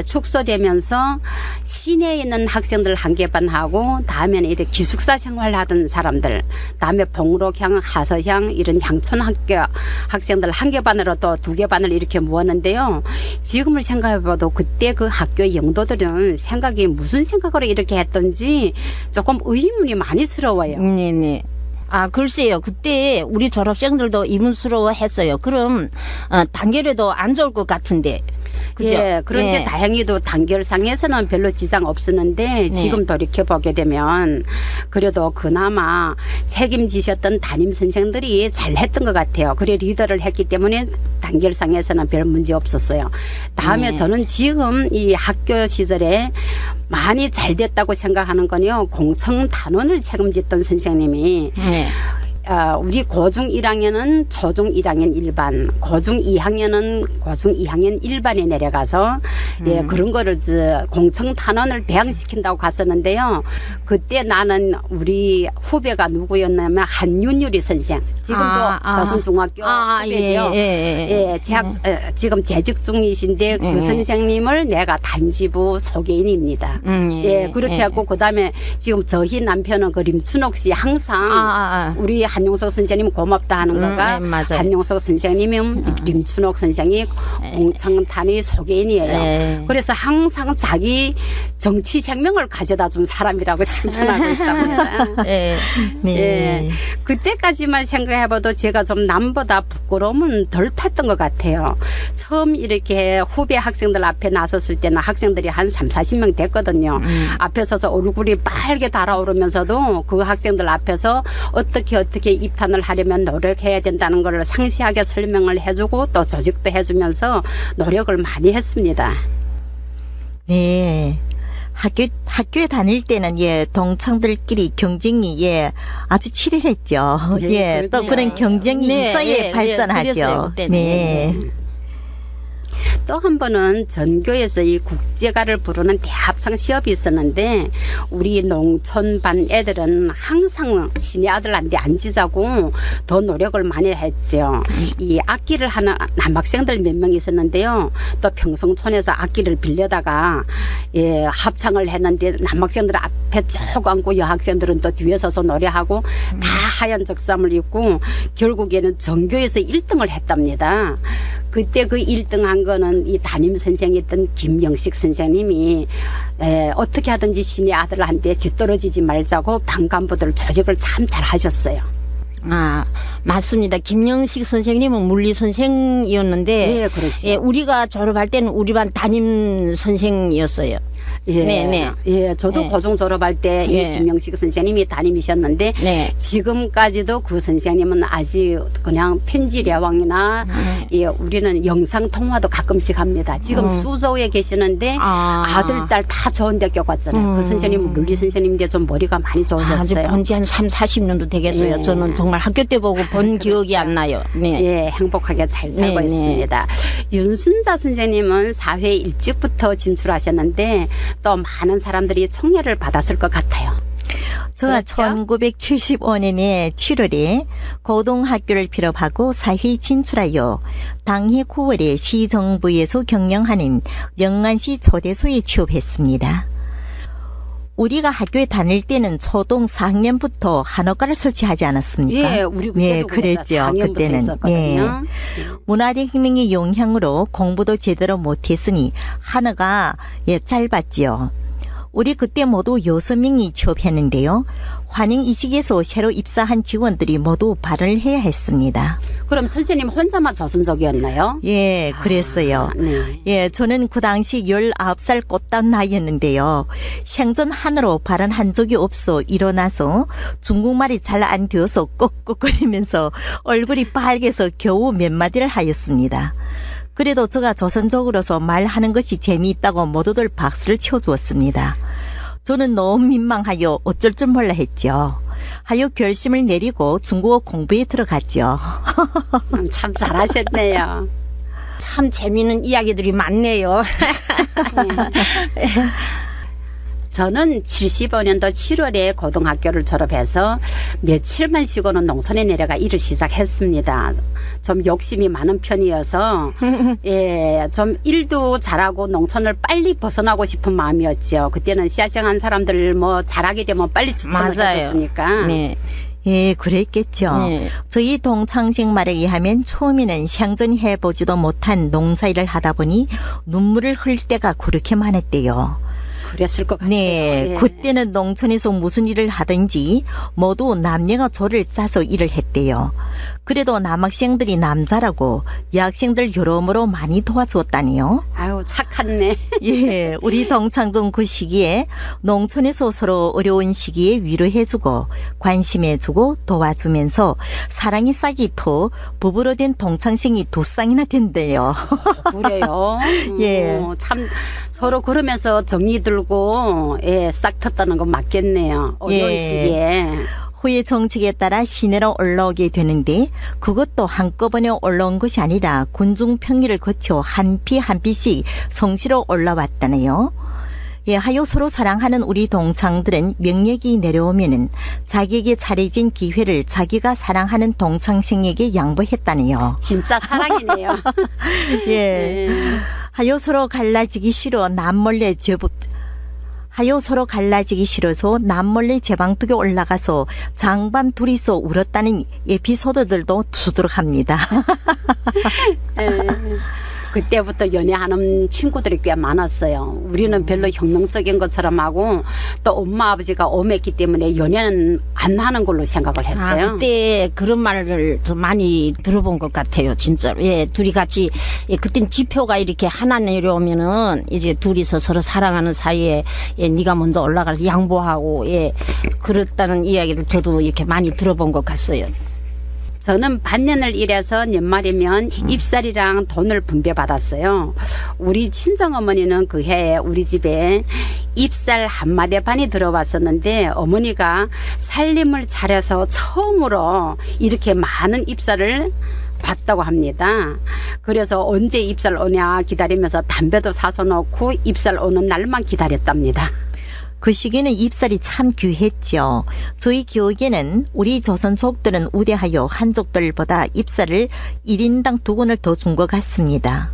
Speaker 1: 축소되면서 시내에 있는 학생들 1개 반하고 다음에는 이렇게 기숙사 생활하던 사람들, 다음에 봉록향, 하서향 이런 향촌 학교 학생들 한 개 반으로 또 두 개 반을 이렇게 모았는데요. 지금을 생각해봐도 그때 그 학교의 영도들은 생각이 무슨 생각으로 이렇게 했던지 조금 의문이 많이스러워요.
Speaker 3: 네네. 아, 글쎄요. 그때 우리 졸업생들도 이문스러워 했어요. 그럼, 단결에도 안 좋을 것 같은데. 그죠?
Speaker 1: 예, 그런데
Speaker 3: 예.
Speaker 1: 다행히도 단결상에서는 별로 지장 없었는데 지금 돌이켜보게 되면 그래도 그나마 책임지셨던 담임 선생들이 잘했던 것 같아요. 그래 리더를 했기 때문에 단결상에서는 별 문제 없었어요. 다음에 저는 지금 이 학교 시절에 많이 잘 됐다고 생각하는 건요. 공청 단원을 책임졌던 선생님이
Speaker 3: 네.
Speaker 1: 우리 고중 1학년은 초중 1학년 1반, 고중 2학년은 고중 2학년 1반에 내려가서 예, 그런 거를 공청 단원을 배양시킨다고 갔었는데요. 그때 나는 우리 후배가 누구였냐면 한윤유리 선생. 지금도 조선중학교 후배죠. 예, 지금 재직 중이신데 그 선생님을 내가 단지부 소개인입니다. 예, 그렇게 하고 그다음에 지금 저희 남편은 그 림춘옥 씨 항상 우리 한용석 선생님 고맙다 하는 거가 한용석 선생님은 림춘옥 선생이 공청단의 소개인이에요. 그래서 항상 자기 정치 생명을 가져다 준 사람이라고 칭찬하고 있답니다.
Speaker 2: 네.
Speaker 1: 예, 그때까지만 생각해봐도 제가 좀 남보다 부끄러움은 덜 탔던 것 같아요. 처음 이렇게 후배 학생들 앞에 나섰을 때는 학생들이 한 30-40명 됐거든요. 앞에 서서 얼굴이 빨개 달아오르면서도 그 학생들 앞에서 어떻게 입단을 하려면 노력해야 된다는 걸 상세하게 설명을 해주고 또 조직도 해주면서 노력을 많이 했습니다.
Speaker 2: 네. 학교에 다닐 때는 동창들끼리 경쟁이 아주 치열했죠.
Speaker 1: 네,
Speaker 2: 또 그런 경쟁이 있어야 발전하죠. 네.
Speaker 1: 또 한 번은 전교에서 이 국제가를 부르는 대합창 시합이 있었는데 우리 농촌반 애들은 항상 신의 아들한테 앉히자고 더 노력을 많이 했죠. 이 악기를 하는 남학생들 몇 명 있었는데요. 또 평성촌에서 악기를 빌려다가 합창을 했는데 남학생들 앞에 쭉 앉고 여학생들은 또 뒤에 서서 노래하고 다 하얀 적삼을 입고 결국에는 전교에서 1등을 했답니다. 그때 그 1등 한 거는 이 담임 선생이었던 김영식 선생님이 어떻게 하든지 신의 아들한테 뒤떨어지지 말자고 반 간부들 조직을 참 잘 하셨어요.
Speaker 3: 아, 맞습니다. 김영식 선생님은 물리 선생이었는데,
Speaker 1: 네, 그렇죠.
Speaker 3: 예, 우리가 졸업할 때는 우리 반 담임 선생이었어요.
Speaker 1: 예, 저도 고중 졸업할 때 이 김영식 선생님이 담임이셨는데 지금까지도 그 선생님은 아직 그냥 편지례왕이나 우리는 영상 통화도 가끔씩 합니다. 지금 수저에 계시는데 아들, 딸 다 좋은 대학교 갔잖아요. 그 선생님은 물리 선생님인데 좀 머리가 많이 좋으셨어요.
Speaker 3: 아직 본지 한 30-40년도 되겠어요. 저는 정말 학교 때 보고 본 기억이 안 나요.
Speaker 1: 예, 행복하게 잘 살고 있습니다. 윤순자 선생님은 사회에 일찍부터 진출하셨는데 또 많은 사람들이 총애를 받았을 것 같아요.
Speaker 2: 제가
Speaker 1: 그렇죠?
Speaker 2: 1975년에 7월에 고등학교를 졸업하고 사회에 진출하여 당해 9월에 시정부에서 경영하는 영안시 초대소에 취업했습니다. 우리가 학교에 다닐 때는 초등 4학년부터 한어과를 설치하지 않았습니까?
Speaker 1: 예, 우리 그때도
Speaker 2: 그랬죠. 그때는. 문화대혁명의 영향으로 공부도 제대로 못했으니 한어가 짧았지요. 우리 그때 모두 6명이 취업했는데요. 환영이직에서 새로 입사한 직원들이 모두 발을 해야 했습니다.
Speaker 1: 그럼 선생님 혼자만 조선족이었나요?
Speaker 2: 예, 그랬어요. 예, 저는 그 당시 19살 꽃다운 나이였는데요. 생전 하나로 발언한 적이 없어 일어나서 중국말이 잘 안 되어서 꺽꺽거리면서 얼굴이 빨개서 겨우 몇 마디를 하였습니다. 그래도 제가 조선족으로서 말하는 것이 재미있다고 모두들 박수를 쳐주었습니다. 저는 너무 민망하여 어쩔 줄 몰라 했죠. 하여 결심을 내리고 중국어 공부에 들어갔죠.
Speaker 1: 참 잘하셨네요.
Speaker 3: 참 재미있는 이야기들이 많네요.
Speaker 1: 저는 75년도 7월에 고등학교를 졸업해서 며칠만 쉬고는 농촌에 내려가 일을 시작했습니다. 좀 욕심이 많은 편이어서 좀 일도 잘하고 농촌을 빨리 벗어나고 싶은 마음이었죠. 그때는 시아생한 사람들 잘하게 되면 빨리 추천을 해줬으니까.
Speaker 2: 예, 그랬겠죠.
Speaker 3: 예.
Speaker 2: 저희 동창생 말에 의하면 처음에는 생전해보지도 못한 농사일을 하다 보니 눈물을 흘릴 때가 그렇게 많았대요.
Speaker 1: 그랬을 것 같아요.
Speaker 2: 네,
Speaker 1: 예.
Speaker 2: 그때는 농촌에서 무슨 일을 하든지 모두 남녀가 조를 짜서 일을 했대요. 그래도 남학생들이 남자라고 여학생들 여러모로 많이 도와줬다니요.
Speaker 1: 아유 착하네.
Speaker 2: 예, 우리 동창종 그 시기에 농촌에서 서로 어려운 시기에 위로해주고 관심해주고 도와주면서 사랑이 싹이 터 부부로 된 동창생이 2쌍이나 된대요.
Speaker 1: 그래요.
Speaker 2: 예.
Speaker 1: 참 서로 그러면서 정이 들고 예, 싹 텄다는 건 맞겠네요. 어려운
Speaker 2: 예.
Speaker 1: 시기에.
Speaker 2: 후에 정책에 따라 시내로 올라오게 되는데 그것도 한꺼번에 올라온 것이 아니라 군중 평리를 거쳐 한 피 한 피씩 성시로 올라왔다네요. 예, 하여 서로 사랑하는 우리 동창들은 명예기 내려오면은 자기에게 차려진 기회를 자기가 사랑하는 동창생에게 양보했다네요.
Speaker 1: 진짜 사랑이네요.
Speaker 2: 예.
Speaker 1: 예.
Speaker 2: 하여 서로 갈라지기 싫어 남몰래 하여 서로 갈라지기 싫어서 남몰래 제방뚝에 올라가서 장밤 둘이서 울었다는 에피소드들도 수두룩합니다.
Speaker 1: 예. 그때부터 연애하는 친구들이 꽤 많았어요. 우리는 별로 혁명적인 것처럼 하고 또 엄마 아버지가 엄했기 때문에 연애는 안 하는 걸로 생각을 했어요.
Speaker 3: 아, 그때 그런 말을 좀 많이 들어본 것 같아요, 진짜로. 예, 둘이 같이, 예, 그땐 지표가 이렇게 하나 내려오면은 이제 둘이서 서로 사랑하는 사이에, 예, 네가 먼저 올라가서 양보하고, 예, 그렇다는 이야기를 저도 이렇게 많이 들어본 것 같아요.
Speaker 1: 저는 반년을 일해서 연말이면 입살이랑 돈을 분배받았어요. 우리 친정어머니는 그 해에 우리 집에 입살 한 마대 반이 들어왔었는데 어머니가 살림을 차려서 처음으로 이렇게 많은 입살을 받다고 합니다. 그래서 언제 입살 오냐 기다리면서 담배도 사서 놓고 입살 오는 날만 기다렸답니다.
Speaker 2: 그 시기에는 입살이 참 귀했죠. 저희 기억에는 우리 조선족들은 우대하여 한족들보다 입살을 1인당 2권을 더 준 것 같습니다.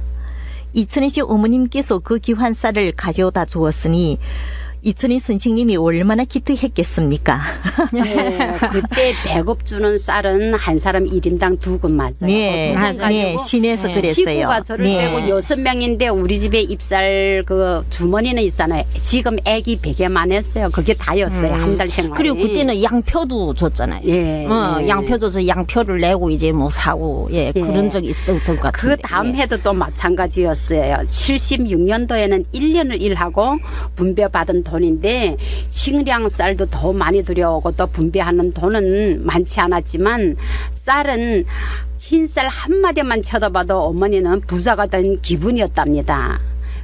Speaker 2: 이천희 씨 어머님께서 그 귀한 쌀을 가져다 주었으니 이천희 선생님이 얼마나 기특했겠습니까?
Speaker 1: 네, 그때 배급 주는 쌀은 한 사람 1인당 2근 맞아요.
Speaker 2: 네, 네, 시내에서
Speaker 3: 네.
Speaker 2: 그랬어요.
Speaker 1: 식구가 저를
Speaker 2: 네.
Speaker 1: 빼고 6명인데 우리 집에 입살 그 주머니는 있잖아요. 지금 애기 베개만 했어요. 그게 다였어요. 한 달 생활이.
Speaker 3: 그리고 그때는 양표도 줬잖아요.
Speaker 1: 예, 예.
Speaker 3: 양표 줘서 양표를 내고 이제 뭐 사고, 예,
Speaker 1: 예.
Speaker 3: 그런 적이 있었던 것 같은데.
Speaker 1: 그 다음
Speaker 3: 예.
Speaker 1: 해도 또 마찬가지였어요. 76년도에는 1년을 일하고 분배받은 돈인데 식량 쌀도 더 많이 들여오고 또 분배하는 돈은 많지 않았지만 쌀은 흰쌀 한 마디만 쳐다봐도 어머니는 부자가 된 기분이었답니다.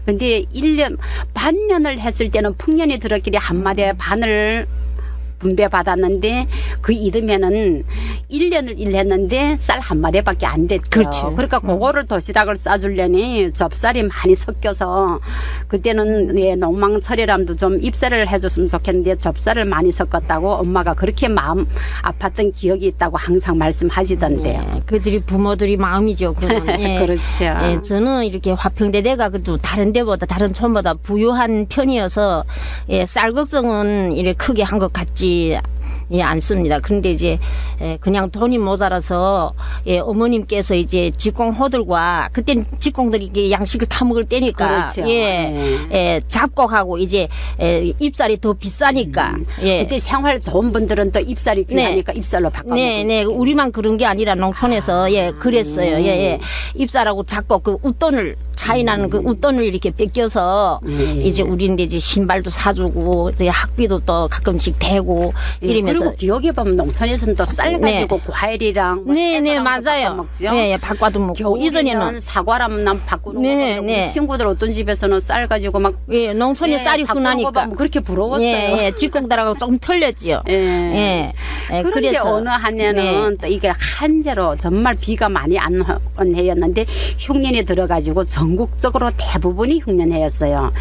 Speaker 1: 근데 1년 반년을 했을 때는 풍년이 들었길래 한 마디에 반을 분배받았는데 그 이듬해는 1년을 일했는데 쌀 한 마디밖에 안 됐죠.
Speaker 3: 그렇죠.
Speaker 1: 그러니까 그거를 도시락을 싸주려니 접살이 많이 섞여서 그때는 예, 농망철이람도 좀 입살을 해줬으면 좋겠는데 접살을 많이 섞었다고 엄마가 그렇게 마음 아팠던 기억이 있다고 항상 말씀하시던데요.
Speaker 3: 예, 그들이 부모들이 마음이죠. 그건. 예.
Speaker 1: 그렇죠.
Speaker 3: 예, 저는 이렇게 화평대대가 그래도 다른 데보다 다른 촌보다 부유한 편이어서 예, 쌀 걱정은 이렇게 크게 한 것 같지 예, 않습니다. 그런데 이제 그냥 돈이 모자라서 예, 어머님께서 이제 직공호들과 그때는 직공들이 이게 양식을 타먹을 때니까
Speaker 1: 그렇죠.
Speaker 3: 예, 예, 잡곡하고 이제 입살이 더 비싸니까 예.
Speaker 1: 그때 생활 좋은 분들은 또 입살이 귀하니까 입살로 바꿔
Speaker 3: 네, 네. 우리만 그런 게 아니라 농촌에서 예, 그랬어요. 예, 예. 입살하고 잡곡 그 웃돈을 차이 나는 그 웃돈을 이렇게 뺏겨서 이제 우리는 이제 신발도 사주고 이제 학비도 또 가끔씩 대고 이러면서
Speaker 1: 그리고 기억해 보면 농촌에서는 또 쌀
Speaker 3: 네.
Speaker 1: 가지고 과일이랑 뭐
Speaker 3: 네, 네,
Speaker 1: 채소랑도
Speaker 3: 맞아요.
Speaker 1: 바꿔 먹죠.
Speaker 3: 예, 예, 밥과도 먹고
Speaker 1: 겨울이면
Speaker 3: 이전에는
Speaker 1: 사과라면 바꾸는
Speaker 3: 네,
Speaker 1: 거 보면
Speaker 3: 네.
Speaker 1: 우리 친구들 어떤 집에서는 쌀 가지고 막
Speaker 3: 예, 농촌에
Speaker 1: 예,
Speaker 3: 쌀이
Speaker 1: 바꾸는 거
Speaker 3: 흔하니까
Speaker 1: 보면 그렇게 부러웠어요.
Speaker 3: 예, 예, 직공들하고 조금 틀렸지요.
Speaker 1: 예.
Speaker 3: 예, 예,
Speaker 1: 그런데
Speaker 3: 그래서
Speaker 1: 어느 한 해는 또 이게 한재로 정말 비가 많이 안 온 해였는데 흉년이 들어가지고 전국적으로 대부분이 흉년해였어요.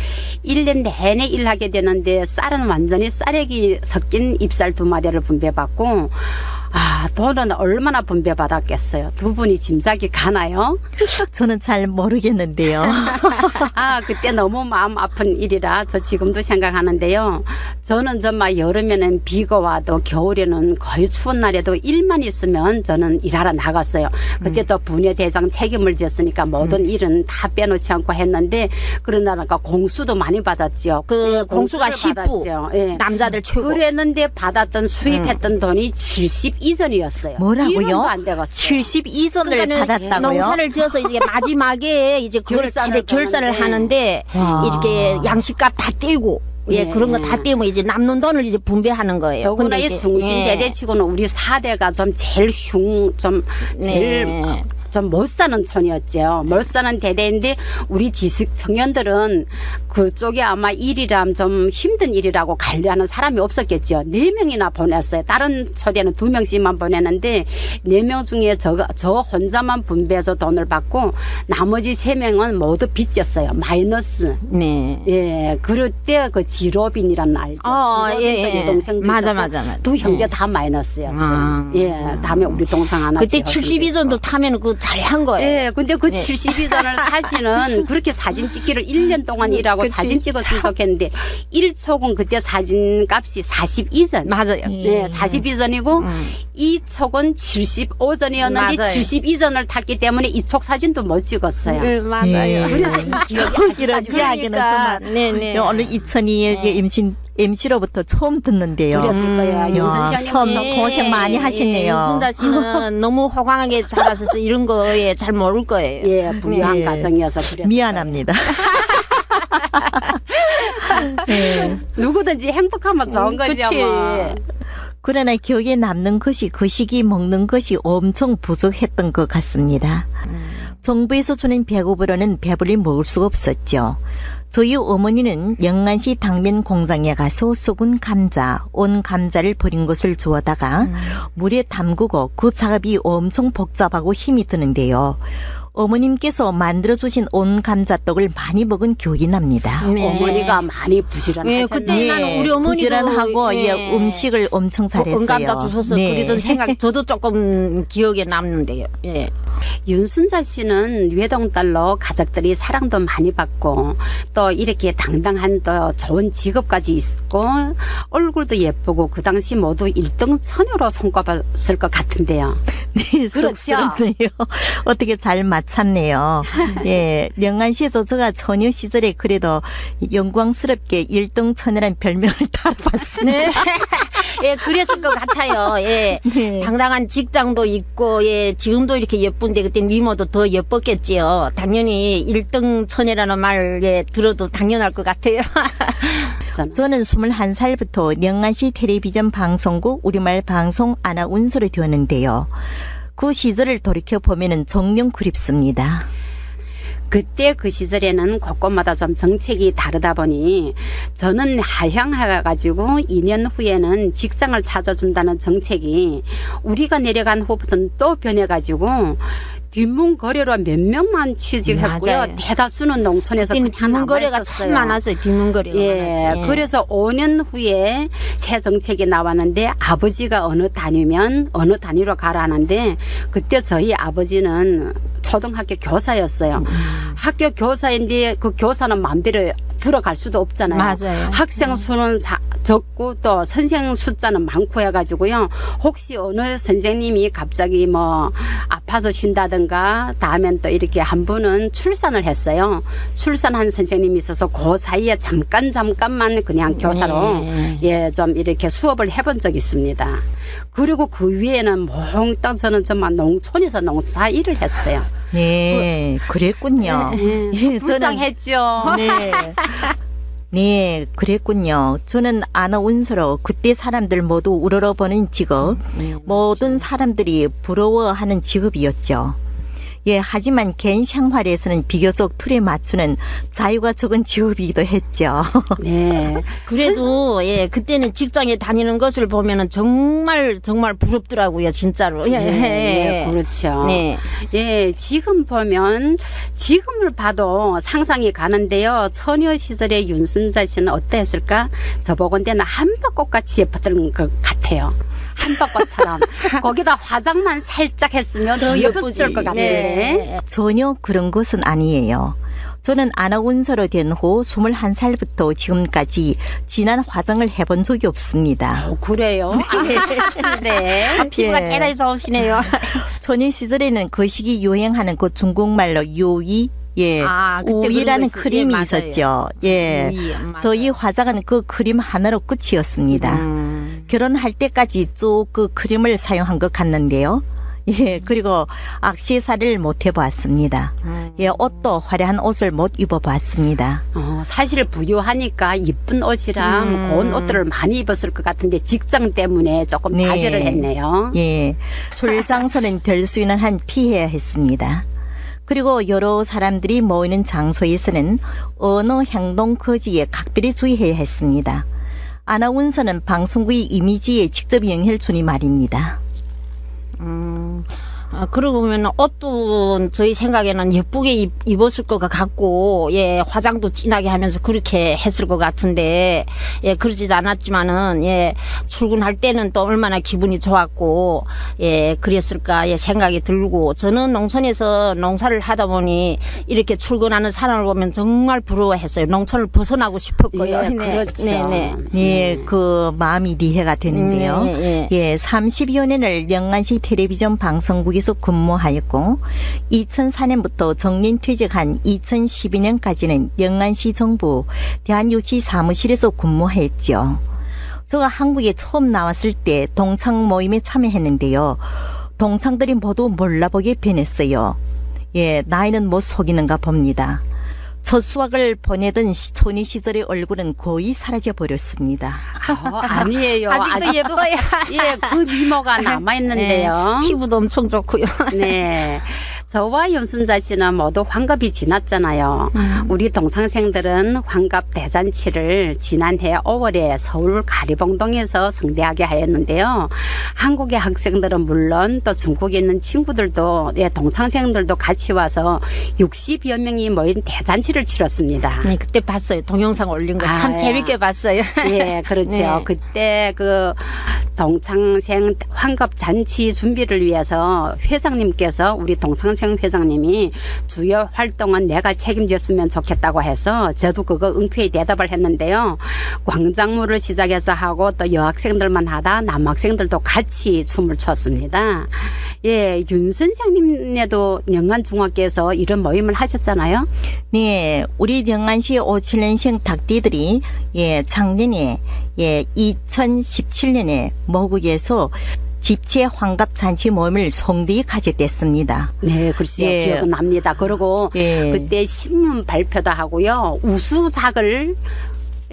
Speaker 1: 1년 내내 일하게 되는데 쌀은 완전히 쌀액이 섞인 잎쌀 2마디를 분배받고 돈은 얼마나 분배받았겠어요. 두 분이 짐작이 가나요?
Speaker 2: 저는 잘 모르겠는데요.
Speaker 1: 그때 너무 마음 아픈 일이라 저 지금도 생각하는데요. 저는 정말 여름에는 비가 와도 겨울에는 거의 추운 날에도 일만 있으면 저는 일하러 나갔어요. 그때 또 분야대장 책임을 졌으니까 모든 일은 다 빼놓지 않고 했는데 그러나 공수도 많이 받았죠.
Speaker 3: 그 공수가
Speaker 1: 공수를
Speaker 3: 10부
Speaker 1: 받았죠. 예.
Speaker 3: 남자들 최고.
Speaker 1: 그랬는데 받았던 수입했던 돈이 72전이었어요.
Speaker 2: 뭐라고요?
Speaker 1: 1원도 안 되었어요.
Speaker 2: 72전을 받았다고요?
Speaker 3: 농사를 지어서 이제 마지막에 이제 그걸
Speaker 1: 결산을
Speaker 3: 결산을 하는데
Speaker 2: 와.
Speaker 3: 이렇게 양식값 다 떼고 예,
Speaker 1: 네.
Speaker 3: 그런 거 다 떼면 이제 남는 돈을 이제 분배하는 거예요.
Speaker 1: 더구나
Speaker 3: 근데
Speaker 1: 이
Speaker 3: 이제,
Speaker 1: 중심
Speaker 3: 예.
Speaker 1: 대대치고는 우리 4대가 좀 제일 제일
Speaker 3: 네.
Speaker 1: 좀 못 사는 촌이었죠. 못 사는 대대인데 우리 지식 청년들은 그쪽에 아마 일이람 좀 힘든 일이라고 관리하는 사람이 없었겠죠. 4명이나 보냈어요. 다른 초대는 2명씩만 보냈는데 4명 중에 저 혼자만 분배해서 돈을 받고 나머지 3명은 모두 빚졌어요. 마이너스.
Speaker 3: 네.
Speaker 1: 예, 그럴 때 그 지로빈이란 거 알죠? 지로빈 동생도
Speaker 3: 맞아,
Speaker 1: 있었고
Speaker 3: 맞아, 맞아.
Speaker 1: 두 형제
Speaker 3: 네.
Speaker 1: 다 마이너스였어요.
Speaker 3: 아.
Speaker 1: 예, 다음에 우리 동창 하나.
Speaker 3: 그때
Speaker 1: 지어준 게
Speaker 3: 72전도
Speaker 1: 있고.
Speaker 3: 타면 그 잘한 거예요.
Speaker 1: 예, 근데 그
Speaker 3: 네.
Speaker 1: 72전을 사진은 그렇게 사진 찍기를 1년 동안 일하고
Speaker 3: 그치.
Speaker 1: 사진 찍었으면 좋겠는데 1촉은 그때 사진 값이 42전.
Speaker 3: 맞아요.
Speaker 1: 네, 42전이고
Speaker 3: 음.
Speaker 1: 2촉은 75전이었는데
Speaker 3: 맞아요.
Speaker 1: 72전을 탔기 때문에 2촉 사진도 못 찍었어요.
Speaker 3: 네, 맞아요.
Speaker 2: 예.
Speaker 1: 그래서 이 기억이
Speaker 2: 저기를
Speaker 1: 아직까지
Speaker 2: 이야기는 정말
Speaker 3: 네네.
Speaker 2: 오늘 2002의 MC로부터 처음 듣는데요.
Speaker 1: 그랬을 거예요. 윤 선생님
Speaker 2: 처음 고생 많이 하시네요.
Speaker 3: 윤순자 씨는 너무 호강하게 자라셔서 이런 거에 잘 모를 거예요.
Speaker 1: 예, 부유한
Speaker 2: 예.
Speaker 1: 가정이어서 그랬어요.
Speaker 2: 미안합니다. 네.
Speaker 1: 누구든지 행복하면 좋은 거죠.
Speaker 3: 그치.
Speaker 1: 뭐.
Speaker 2: 그러나 기억에 남는 것이 그 시기 먹는 것이 엄청 부족했던 것 같습니다. 정부에서 주는 배급으로는 배불리 먹을 수가 없었죠. 저희 어머니는 영안시 당면 공장에 가서 썩은 감자, 온 감자를 버린 것을 주워다가 물에 담그고 그 작업이 엄청 복잡하고 힘이 드는데요. 어머님께서 만들어주신 온 감자떡을 많이 먹은 기억이 납니다.
Speaker 3: 네.
Speaker 1: 어머니가 많이 부지런하셨네요.
Speaker 3: 예, 그때 나는 우리 어머니도
Speaker 2: 부지런하고
Speaker 3: 예.
Speaker 2: 음식을 엄청 잘했어요.
Speaker 3: 감자 주셔서
Speaker 2: 네.
Speaker 3: 그리던 생각 저도 조금 기억에 남는데요. 예.
Speaker 1: 윤순자 씨는 외동딸로 가족들이 사랑도 많이 받고 또 이렇게 당당한 또 좋은 직업까지 있고 얼굴도 예쁘고 그 당시 모두 1등 처녀로 손꼽았을 것 같은데요.
Speaker 2: 네,
Speaker 1: 그렇죠.
Speaker 2: 쑥스럽네요. 어떻게 잘 맞췄네요. 예, 명안시에서 제가 처녀 시절에 그래도 영광스럽게 1등 처녀란 별명을 달아봤습니다.
Speaker 3: 네. 예, 그랬을 것 같아요. 예.
Speaker 2: 네.
Speaker 3: 당당한 직장도 있고, 예, 지금도 이렇게 예쁜데, 그때 미모도 더 예뻤겠지요. 당연히 1등 처녀라는 말, 예, 들어도 당연할 것 같아요.
Speaker 2: 저는 21살부터 명안시 텔레비전 방송국 우리말 방송 아나운서로 되었는데요. 그 시절을 돌이켜보면 정녕 그립습니다.
Speaker 1: 그때 그 시절에는 곳곳마다 좀 정책이 다르다 보니 저는 하향해가지고 2년 후에는 직장을 찾아준다는 정책이 우리가 내려간 후부터는 또 변해가지고 뒷문거래로 몇 명만 취직했고요.
Speaker 3: 맞아요.
Speaker 1: 대다수는 농촌에서
Speaker 3: 그때는
Speaker 1: 그냥
Speaker 3: 뒷문거래가 참 많았어요. 뒷문거래가
Speaker 1: 예,
Speaker 3: 많았지.
Speaker 1: 그래서 5년 후에 새 정책이 나왔는데 아버지가 어느 단위면 어느 단위로 가라 하는데 그때 저희 아버지는 초등학교 교사였어요. 학교 교사인데 그 교사는 마음대로 들어갈 수도 없잖아요.
Speaker 3: 맞아요.
Speaker 1: 학생 수는 적고 또 선생 숫자는 많고 해가지고요. 혹시 어느 선생님이 갑자기 뭐 아파서 쉰다든가 다음엔 또 이렇게 한 분은 출산을 했어요. 출산한 선생님이 있어서 그 사이에 잠깐만 그냥 교사로
Speaker 3: 네.
Speaker 1: 예, 좀 이렇게 수업을 해본 적이 있습니다. 그리고 그 위에는 몽땅 저는 정말 농촌에서 농사 일을 했어요.
Speaker 2: 네, 그랬군요. 예,
Speaker 1: 불쌍했죠.
Speaker 2: 네. 네, 그랬군요. 저는 아나운서로 그때 사람들 모두 우러러보는 직업, 모든 사람들이 부러워하는 직업이었죠. 예, 하지만 개인 생활에서는 비교적 틀에 맞추는 자유가 적은 직업이기도 했죠.
Speaker 1: 네.
Speaker 3: 그래도 예 그때는 직장에 다니는 것을 보면은 정말 부럽더라고요 진짜로. 예,
Speaker 1: 네, 그렇죠.
Speaker 3: 네.
Speaker 1: 예, 지금 보면 지금을 봐도 상상이 가는데요. 처녀 시절의 윤순자 씨는 어떠했을까? 저보건대는 한박꽃같이 예뻤던 것 같아요. 한벚꽃처럼 거기다 화장만 살짝 했으면 더 예뻤을 것 같은데.
Speaker 3: 네.
Speaker 2: 전혀 그런 것은 아니에요. 저는 아나운서로 된 후 21살부터 지금까지 진한 화장을 해본 적이 없습니다.
Speaker 1: 그래요? 네.
Speaker 3: 피부가
Speaker 2: 예.
Speaker 3: 대단히 좋으시네요.
Speaker 2: 전인 시절에는 그 시기 유행하는 그 중국말로 요이, 예,
Speaker 3: 아, 그때
Speaker 2: 우이라는
Speaker 3: 그런 거
Speaker 2: 크림이
Speaker 3: 맞아요.
Speaker 2: 있었죠. 예,
Speaker 3: 우이, 맞아요.
Speaker 2: 저희 화장은 그 크림 하나로 끝이었습니다. 결혼할 때까지 쭉 그 크림을 사용한 것 같는데요. 예, 그리고 액세서리를 못 해보았습니다. 예, 옷도 화려한 옷을 못 입어봤습니다.
Speaker 1: 사실 부유하니까 이쁜 옷이랑 고운 옷들을 많이 입었을 것 같은데 직장 때문에 조금
Speaker 2: 네.
Speaker 1: 자제를 했네요.
Speaker 2: 예, 술 장소는 될 수 있는 한 피해야 했습니다. 그리고 여러 사람들이 모이는 장소에서는 언어 행동 거지에 각별히 주의해야 했습니다. 아나운서는 방송국의 이미지에 직접 영향을 주니 말입니다.
Speaker 3: 그러고 보면 옷도 저희 생각에는 예쁘게 입었을 것 같고, 예, 화장도 진하게 하면서 그렇게 했을 것 같은데, 예, 그러지도 않았지만은, 예, 출근할 때는 또 얼마나 기분이 좋았고, 예, 그랬을까, 예, 생각이 들고, 저는 농촌에서 농사를 하다 보니 이렇게 출근하는 사람을 보면 정말 부러워했어요. 농촌을 벗어나고 싶었고요.
Speaker 1: 예, 그렇죠.
Speaker 3: 네.
Speaker 2: 예, 그 마음이 이해가 되는데요.
Speaker 3: 예.
Speaker 2: 예, 30여 년을 영안시 텔레비전 방송국에서 근무하였고 2004년부터 정년퇴직한 2012년까지는 영안시 정부 대한유치 사무실에서 근무했죠. 제가 한국에 처음 나왔을 때 동창 모임에 참여했는데요. 동창들이 모두 몰라보게 변했어요. 예, 나이는 못 속이는가 봅니다. 첫 수학을 보내던 초니 시절의 얼굴은 거의 사라져 버렸습니다.
Speaker 1: 아니에요.
Speaker 3: 아직도 예뻐요.
Speaker 1: 예, 그 미모가 남아있는데요.
Speaker 3: 피부도 엄청 좋고요.
Speaker 1: 네. 저와 윤순자 씨는 모두 환갑이 지났잖아요. 우리 동창생들은 환갑 대잔치를 지난해 5월에 서울 가리봉동에서 성대하게 하였는데요. 한국의 학생들은 물론 또 중국에 있는 친구들도, 예, 동창생들도 같이 와서 60여 명이 모인 대잔치를 치렀습니다.
Speaker 3: 네, 그때 봤어요. 동영상 올린 거 참
Speaker 1: 아,
Speaker 3: 재밌게 봤어요.
Speaker 1: 예, 그렇죠.
Speaker 3: 네.
Speaker 1: 그때 그 동창생 환갑 잔치 준비를 위해서 회장님께서 우리 동창생 회장님이 주요 활동은 내가 책임졌으면 좋겠다고 해서 저도 그거 은쾌히 대답을 했는데요. 광장무를 시작해서 하고 또 여학생들만 하다 남학생들도 같이 춤을 췄습니다. 예, 윤 선생님네도 영안중학교에서 이런 모임을 하셨잖아요.
Speaker 2: 네, 우리 영안시 57년생 닭띠들이 예, 작년에 예, 2017년에 모국에서 집체 환갑 잔치 모임을 성대히 가졌댔습니다.
Speaker 1: 네, 글쎄요.
Speaker 2: 예.
Speaker 1: 기억은 납니다. 그리고
Speaker 2: 예.
Speaker 1: 그때 신문 발표도 하고요. 우수작을,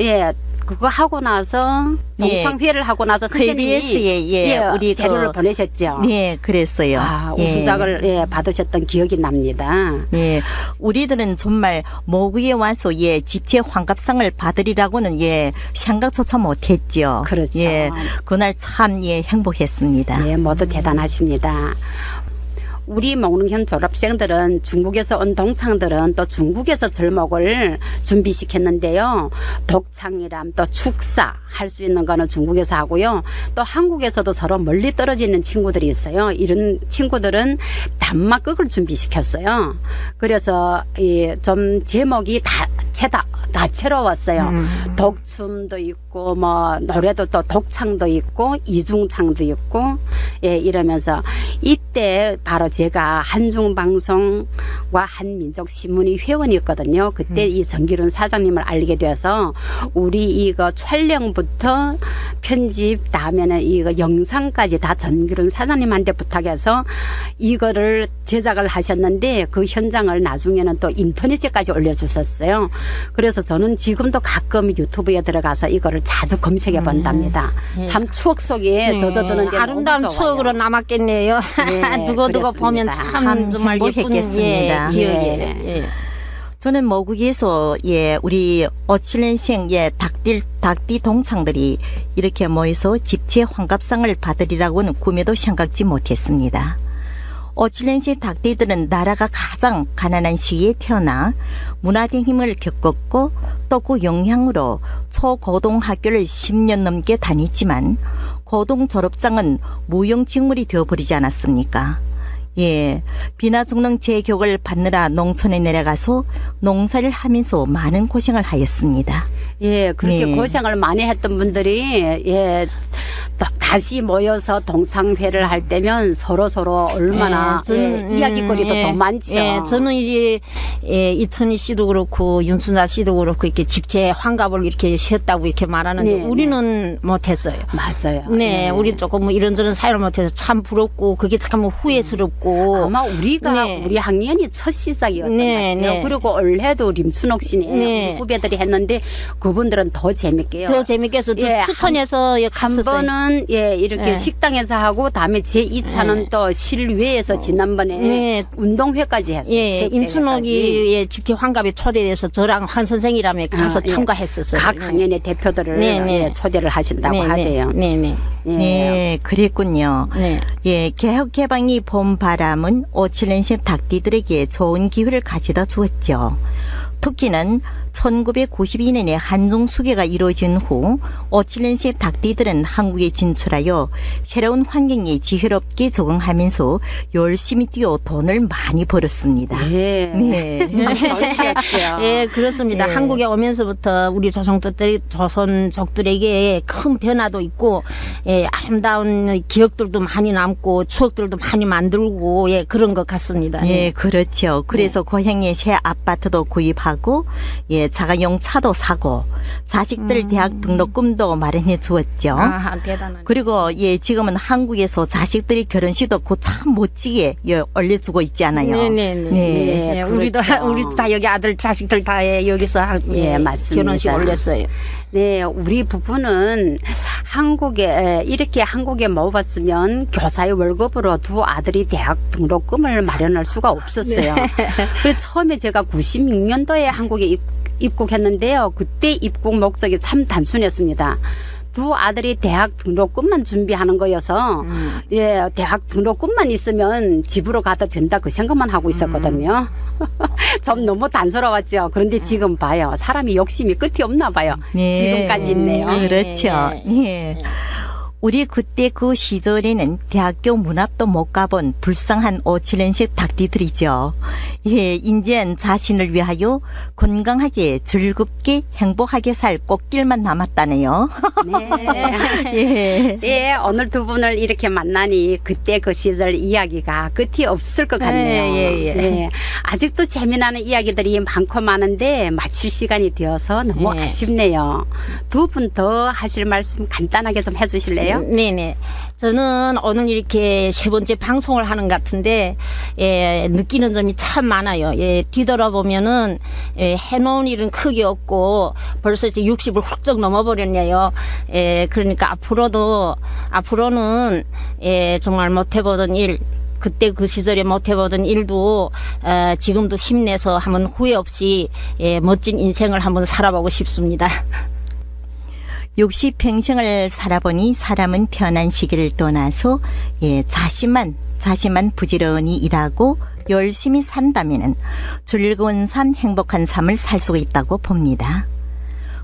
Speaker 1: 예, 그거 하고 나서 동창회를 하고 나서 선생님이
Speaker 2: KBS에 예, 우리
Speaker 1: 재료를 보내셨죠.
Speaker 2: 네, 그랬어요.
Speaker 1: 아,
Speaker 2: 예.
Speaker 1: 우수작을 예, 받으셨던 기억이 납니다.
Speaker 2: 네, 우리들은 정말 모국에 와서 예, 집체 환갑상을 받으리라고는 예, 생각조차 못했죠.
Speaker 1: 그렇죠.
Speaker 2: 예, 그날 참 예, 행복했습니다.
Speaker 1: 예, 모두 대단하십니다. 우리 목능현 졸업생들은 중국에서 온 동창들은 또 중국에서 절목을 준비시켰는데요. 독창이람 또 축사 할 수 있는 거는 중국에서 하고요. 또 한국에서도 서로 멀리 떨어져 있는 친구들이 있어요. 이런 친구들은 단막극을 준비시켰어요. 그래서 좀 제목이 다채로웠어요. 독춤도 있고 뭐 노래도 또 독창도 있고 이중창도 있고 예, 이러면서 이때 바로 제가 한중방송과 한민족신문의 회원이었거든요. 그때 이 정기룬 사장님을 알게 되어서 우리 이거 촬영부터 편집 다음에는 이거 영상까지 다 정기룬 사장님한테 부탁해서 이거를 제작을 하셨는데 그 현장을 나중에는 또 인터넷에까지 올려주셨어요. 그래서 저는 지금도 가끔 유튜브에 들어가서 이거를 자주 검색해 본답니다. 참 추억 속에 젖어드는데
Speaker 3: 아름다운
Speaker 1: 너무 좋아요.
Speaker 3: 추억으로 남았겠네요.
Speaker 1: 네,
Speaker 3: 두고두고
Speaker 1: 그렇습니다.
Speaker 3: 보면 참 정말 예쁜
Speaker 2: 행복했겠습니다.
Speaker 3: 예, 기억이에요.
Speaker 1: 예.
Speaker 3: 예.
Speaker 2: 저는 모국에서 예, 우리 57년생 예, 닭띠 동창들이 이렇게 모여서 집체 환갑상을 받으리라고는 꿈에도 생각지 못했습니다. 57년생 닭띠들은 나라가 가장 가난한 시기에 태어나 문화된 힘을 겪었고 또 그 영향으로 초고등학교를 10년 넘게 다녔지만 고등 졸업장은 무용직물이 되어버리지 않았습니까? 예, 비나중농 재교육을 받느라 농촌에 내려가서 농사를 하면서 많은 고생을 하였습니다.
Speaker 1: 예, 그렇게
Speaker 2: 네.
Speaker 1: 고생을 많이 했던 분들이 예, 다시 모여서 동창회를 할 때면 서로 얼마나 예, 이야기거리도 더 많죠.
Speaker 3: 예, 저는 이제 이천희 씨도 그렇고 윤순자 씨도 그렇고 이렇게 집체 환갑을 이렇게 쉬었다고 이렇게 말하는데
Speaker 1: 네,
Speaker 3: 우리는 못했어요.
Speaker 1: 맞아요.
Speaker 3: 네, 우리 조금 뭐 이런저런 사연을 못해서 참 부럽고 그게 참 후회스럽고
Speaker 1: 아마 우리가
Speaker 3: 네.
Speaker 1: 우리 학년이 첫 시작이었던
Speaker 3: 네,
Speaker 1: 것 같아요.
Speaker 3: 네.
Speaker 1: 그리고 올해도 림춘옥 씨네
Speaker 3: 네.
Speaker 1: 우리 후배들이 했는데 그분들은 더 재밌게요.
Speaker 3: 더 재밌게 해서
Speaker 1: 예,
Speaker 3: 추천해서
Speaker 1: 한
Speaker 3: 갔었어요.
Speaker 1: 번은 예 이렇게
Speaker 3: 예.
Speaker 1: 식당에서 하고 다음에 제 2차는
Speaker 3: 예.
Speaker 1: 또 실외에서 지난번에
Speaker 3: 네.
Speaker 1: 운동회까지 했어요.
Speaker 3: 예,
Speaker 1: 체육대회까지.
Speaker 3: 임춘옥이 집체 환갑에 초대돼서 저랑 환 선생이라며 가서
Speaker 1: 예.
Speaker 3: 참가했었어요.
Speaker 1: 각 학년의 대표들을
Speaker 3: 네, 네.
Speaker 1: 예, 초대를 하신다고 하대요.
Speaker 3: 네, 네.
Speaker 1: 예.
Speaker 2: 네, 그랬군요.
Speaker 3: 네.
Speaker 2: 예, 개혁개방이 본 바람은 57년생 닭띠들에게 좋은 기회를 가져다 주었죠. 특히는 1992년에 한중 수교가 이루어진 후 57년생 닭띠들은 한국에 진출하여 새로운 환경에 지혜롭게 적응하면서 열심히 뛰어 돈을 많이 벌었습니다.
Speaker 1: 예.
Speaker 2: 네.
Speaker 1: 좋으셨죠.
Speaker 3: 예, 그렇습니다.
Speaker 2: 네.
Speaker 3: 한국에 오면서부터 우리 조선족들에게 큰 변화도 있고, 예, 아름다운 기억들도 많이 남고, 추억들도 많이 만들고, 예, 그런 것 같습니다.
Speaker 2: 예, 그렇죠. 그래서 고향에 새 아파트도 구입하고, 예, 자가용 차도 사고, 자식들 대학 등록금도 마련해 주었죠.
Speaker 3: 아, 대단하네.
Speaker 2: 그리고 예, 지금은 한국에서 자식들이 결혼식도 그 참 멋지게 예, 올려주고 있잖아요.
Speaker 3: 네네네.
Speaker 2: 네.
Speaker 3: 예, 우리도 다 여기 아들 자식들 다 예, 여기서
Speaker 1: 예, 맞습니다.
Speaker 3: 결혼식 올렸어요.
Speaker 1: 네, 우리 부부는 한국에 이렇게 한국에 모았으면 교사의 월급으로 두 아들이 대학 등록금을 마련할 수가 없었어요. 그래서 처음에 제가 96년도에 한국에 입국했는데요. 그때 입국 목적이 참 단순했습니다. 두 아들이 대학 등록금만 준비하는 거여서 예, 대학 등록금만 있으면 집으로 가도 된다 그 생각만 하고 있었거든요. 좀 너무 단순스러웠죠. 그런데 지금 봐요. 사람이 욕심이 끝이 없나 봐요.
Speaker 2: 네.
Speaker 1: 지금까지 있네요.
Speaker 2: 그렇죠. 예. 우리 그때 그 시절에는 대학교 문 앞도 못 가본 불쌍한 57년생 닭띠들이죠. 예, 이젠 자신을 위하여 건강하게 즐겁게 행복하게 살 꽃길만 남았다네요.
Speaker 1: 네.
Speaker 2: 예.
Speaker 1: 네, 오늘 두 분을 이렇게 만나니 그때 그 시절 이야기가 끝이 없을 것 같네요.
Speaker 3: 예.
Speaker 1: 네, 아직도 재미나는 이야기들이 많고 많은데 마칠 시간이 되어서 너무
Speaker 3: 네.
Speaker 1: 아쉽네요. 두 분 더 하실 말씀 간단하게 좀 해주실래요?
Speaker 3: 네네. 저는 오늘 이렇게 세 번째 방송을 하는 것 같은데, 예, 느끼는 점이 참 많아요. 예, 뒤돌아보면은, 예, 해놓은 일은 크게 없고, 벌써 이제 60을 훌쩍 넘어버렸네요. 예, 그러니까 앞으로는, 예, 정말 못해보던 일, 그때 그 시절에 못해보던 일도 지금도 힘내서 한번 후회 없이 예, 멋진 인생을 한번 살아보고 싶습니다.
Speaker 2: 60평생을 살아보니 사람은 편한 시기를 떠나서 예, 자신만 부지런히 일하고 열심히 산다면은 즐거운 삶, 행복한 삶을 살 수 있다고 봅니다.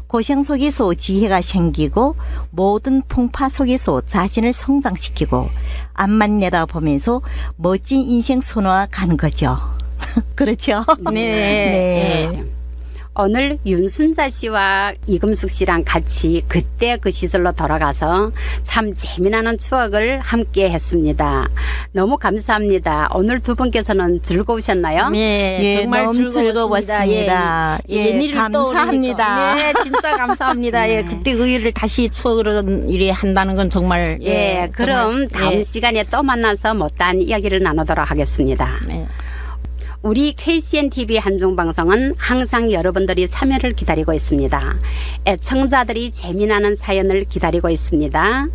Speaker 2: 고생 속에서 지혜가 생기고 모든 풍파 속에서 자신을 성장시키고 앞만 내다보면서 멋진 인생 소노아 가는 거죠. 그렇죠?
Speaker 3: 네.
Speaker 1: 오늘 윤순자 씨와 이금숙 씨랑 같이 그때 그 시절로 돌아가서 참 재미나는 추억을 함께 했습니다. 너무 감사합니다. 오늘 두 분께서는 즐거우셨나요?
Speaker 3: 네,
Speaker 2: 예,
Speaker 3: 정말
Speaker 2: 너무 즐거웠습니다. 예, 감사합니다.
Speaker 3: 네, 진짜 감사합니다. 예, 그때 그 일을 다시 추억으로 일이 한다는 건 정말
Speaker 1: 예, 그럼
Speaker 3: 정말,
Speaker 1: 다음
Speaker 3: 예.
Speaker 1: 시간에 또 만나서 못다한 이야기를 나누도록 하겠습니다.
Speaker 3: 네.
Speaker 1: 우리 KCN-TV 한중방송은 항상 여러분들이 참여를 기다리고 있습니다. 애청자들이 재미나는 사연을 기다리고 있습니다.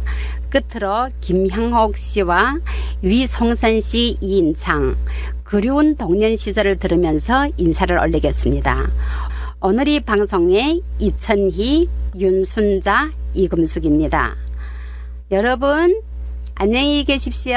Speaker 1: 끝으로 김향옥 씨와 위송선 씨, 이인창, 그리운 동년 시절을 들으면서 인사를 올리겠습니다. 오늘 이 방송의 이천희, 윤순자, 이금숙입니다. 여러분 안녕히 계십시오.